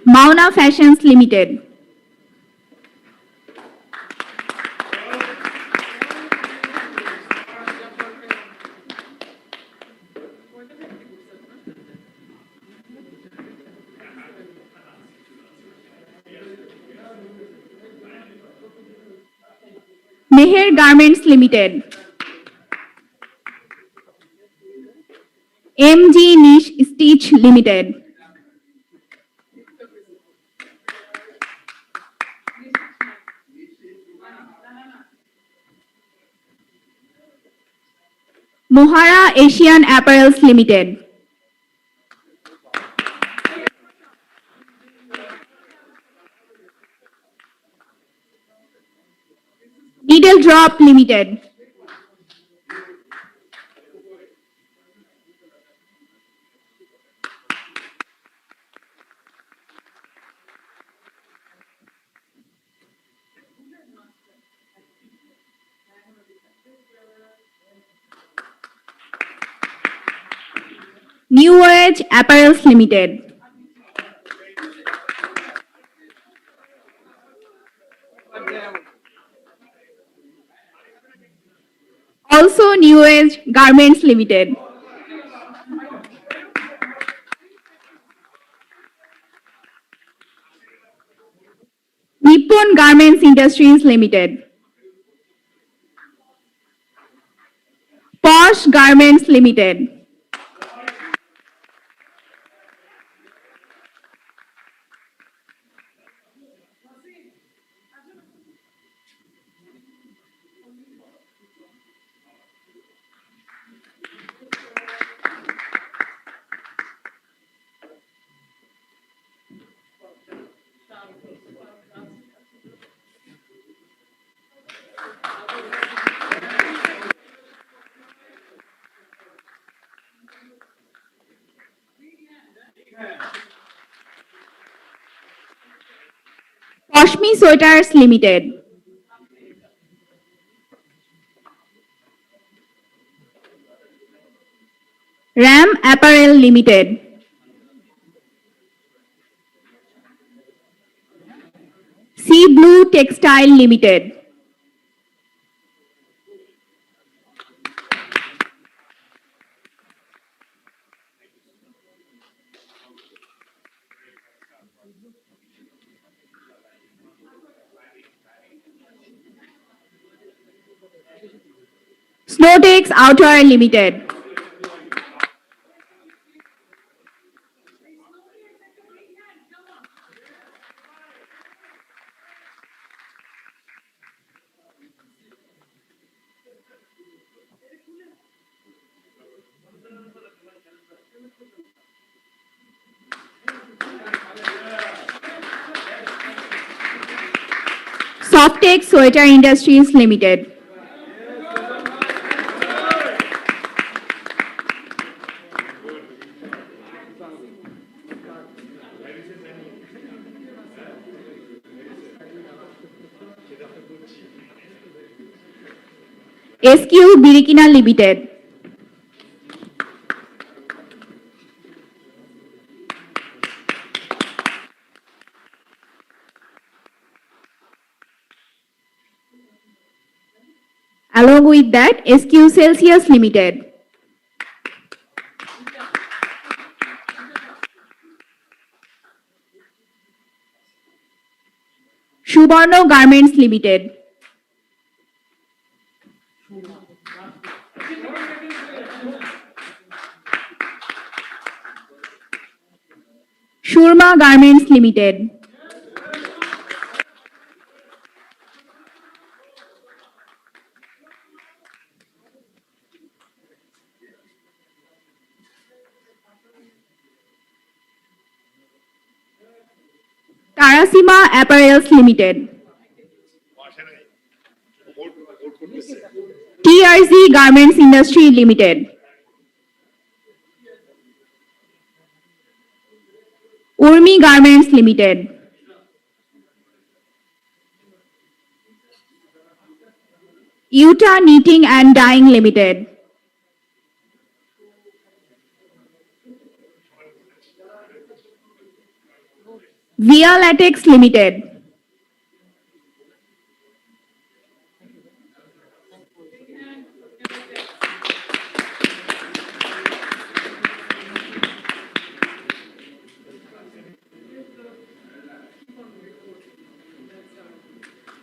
J: Mauna Fashions Limited. Meher Garments Limited. MG Niche Stitch Limited. Mohara Asian Apparels Limited. Needle Drop Limited. New Age Apparels Limited. Also New Age Garments Limited. Nippon Garments Industries Limited. Posh Garments Limited. Poshmi Sweaters Limited. Ram Apparel Limited. Sea Blue Textile Limited. Snowtex Outwear Limited. Softex Sweater Industries Limited. SQ Birikina Limited. Along with that, SQ Celsius Limited. Subarno Garments Limited. Shurma Garments Limited. Tarasima Apparels Limited. TRZ Garments Industry Limited. Urmi Garments Limited. Utah Knitting and Dyeing Limited. Via Latex Limited.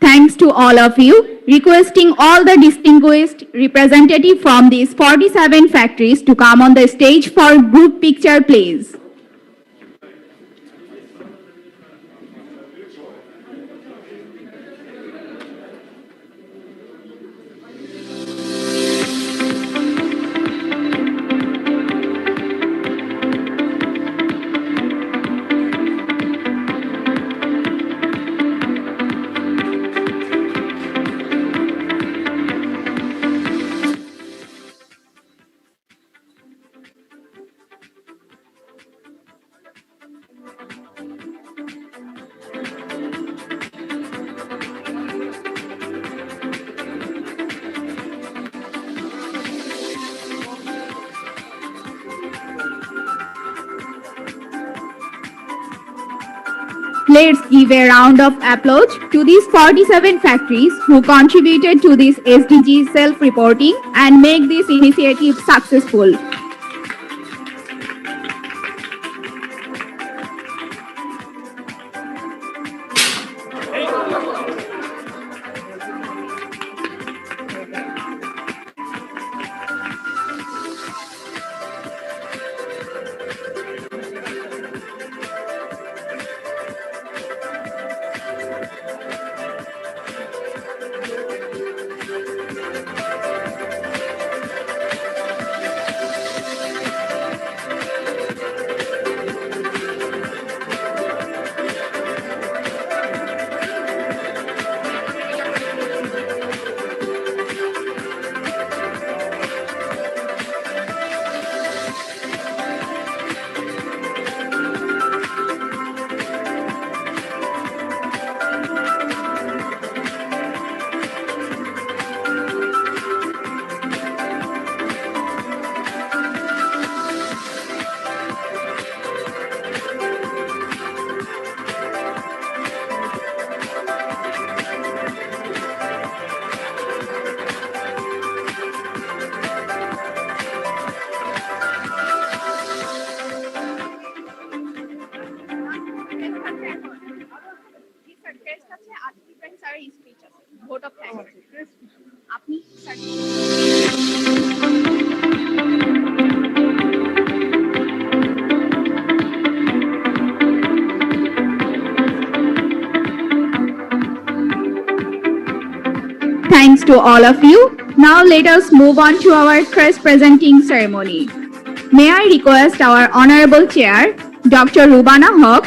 J: Thanks to all of you, requesting all the distinguished representatives from these 47 factories to come on the stage for group picture, please. Let's give a round of applause to these 47 factories who contributed to this SDG self-reporting and make this initiative successful. Thanks to all of you. Now let us move on to our crest presenting ceremony. May I request our Honorable Chair, Dr. Rubana Haq,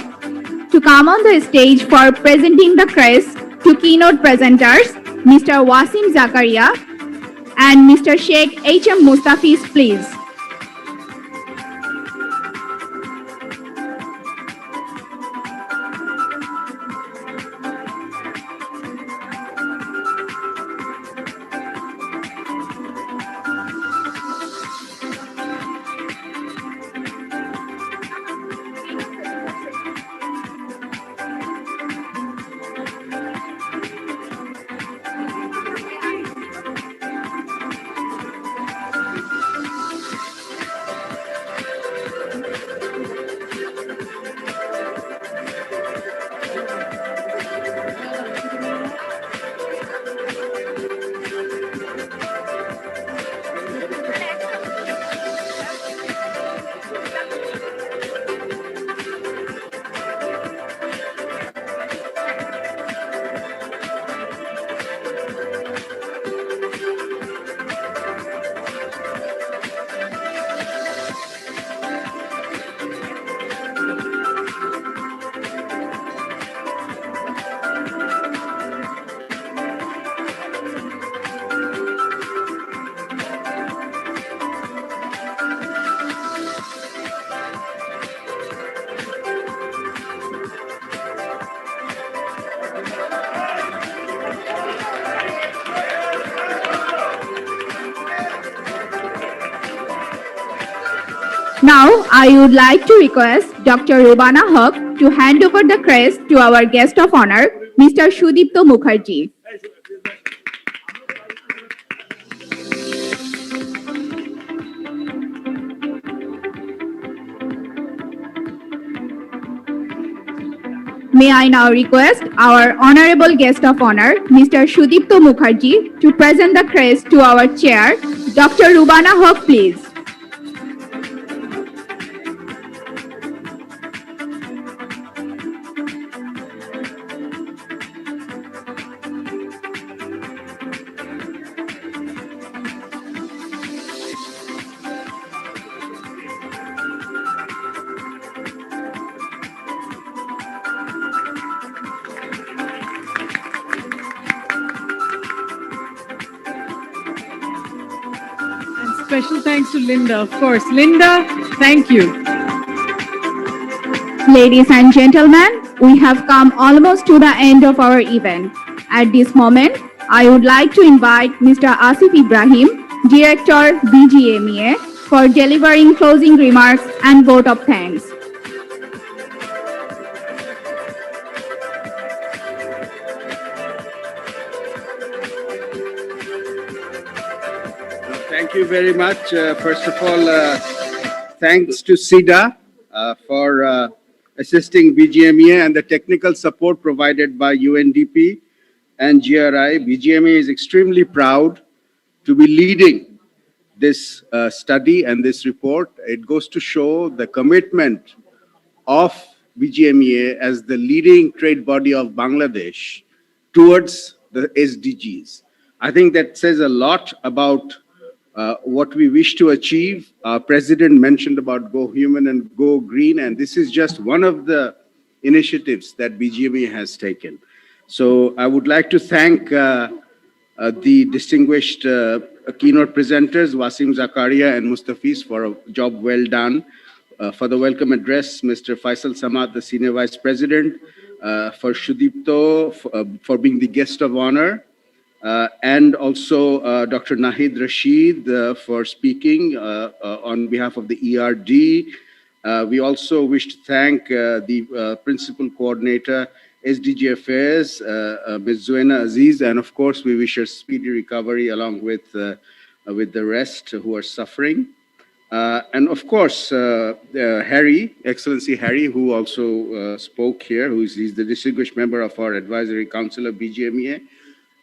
J: to come on the stage for presenting the crest to keynote presenters, Mr. Wasim Zakaria and Mr. Sheikh H.M. Mustafiz, please. Now, I would like to request Dr. Rubana Haq to hand over the crest to our guest of honor, Mr. Sudipto Mukherjee. May I now request our honorable guest of honor, Mr. Sudipto Mukherjee, to present the crest to our chair, Dr. Rubana Haq, please.
I: Special thanks to Linda, of course. Linda, thank you.
J: Ladies and gentlemen, we have come almost to the end of our event. At this moment, I would like to invite Mr. Asif Ibrahim, Director, BGMEA, for delivering closing remarks and vote of thanks.
K: Thank you very much. First of all, thanks to SIDA for assisting BGMEA and the technical support provided by UNDP and GRI. BGMEA is extremely proud to be leading this study and this report. It goes to show the commitment of BGMEA as the leading trade body of Bangladesh towards the SDGs. I think that says a lot about what we wish to achieve. Our president mentioned about Go Human and Go Green, and this is just one of the initiatives that BGMEA has taken. So I would like to thank the distinguished keynote presenters, Wasim Zakaria and Mustafiz, for a job well done. For the welcome address, Mr. Faisal Samad, the Senior Vice President, for Shudipto, for being the guest of honor, and also Dr. Nahid Rashid for speaking on behalf of the ERD. We also wish to thank the Principal Coordinator, SDG Affairs, Ms. Zuena Aziz, and of course we wish her speedy recovery along with the rest who are suffering. And of course, Harry, Excellency Harry, who also spoke here, he's the distinguished member of our Advisory Council of BGMEA.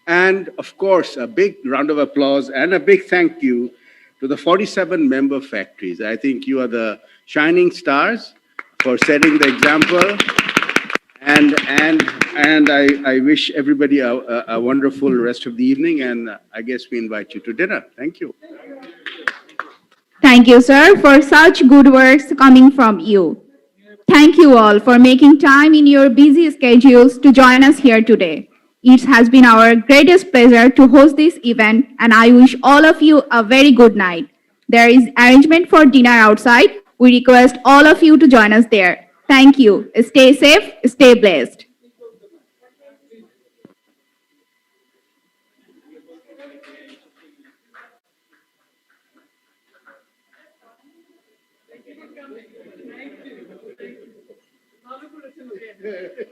K: And of course, a big round of applause and a big thank you to the 47 member factories. I think you are the shining stars for setting the example. And I wish everybody a wonderful rest of the evening, and I guess we invite you to dinner. Thank you.
J: Thank you, sir, for such good words coming from you. Thank you all for making time in your busy schedules to join us here today. It has been our greatest pleasure to host this event, and I wish all of you a very good night. There is arrangement for dinner outside. We request all of you to join us there. Thank you. Stay safe, stay blessed.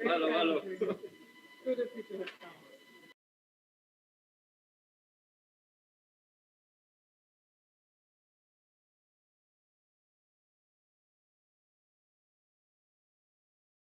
A: ভালো ভালো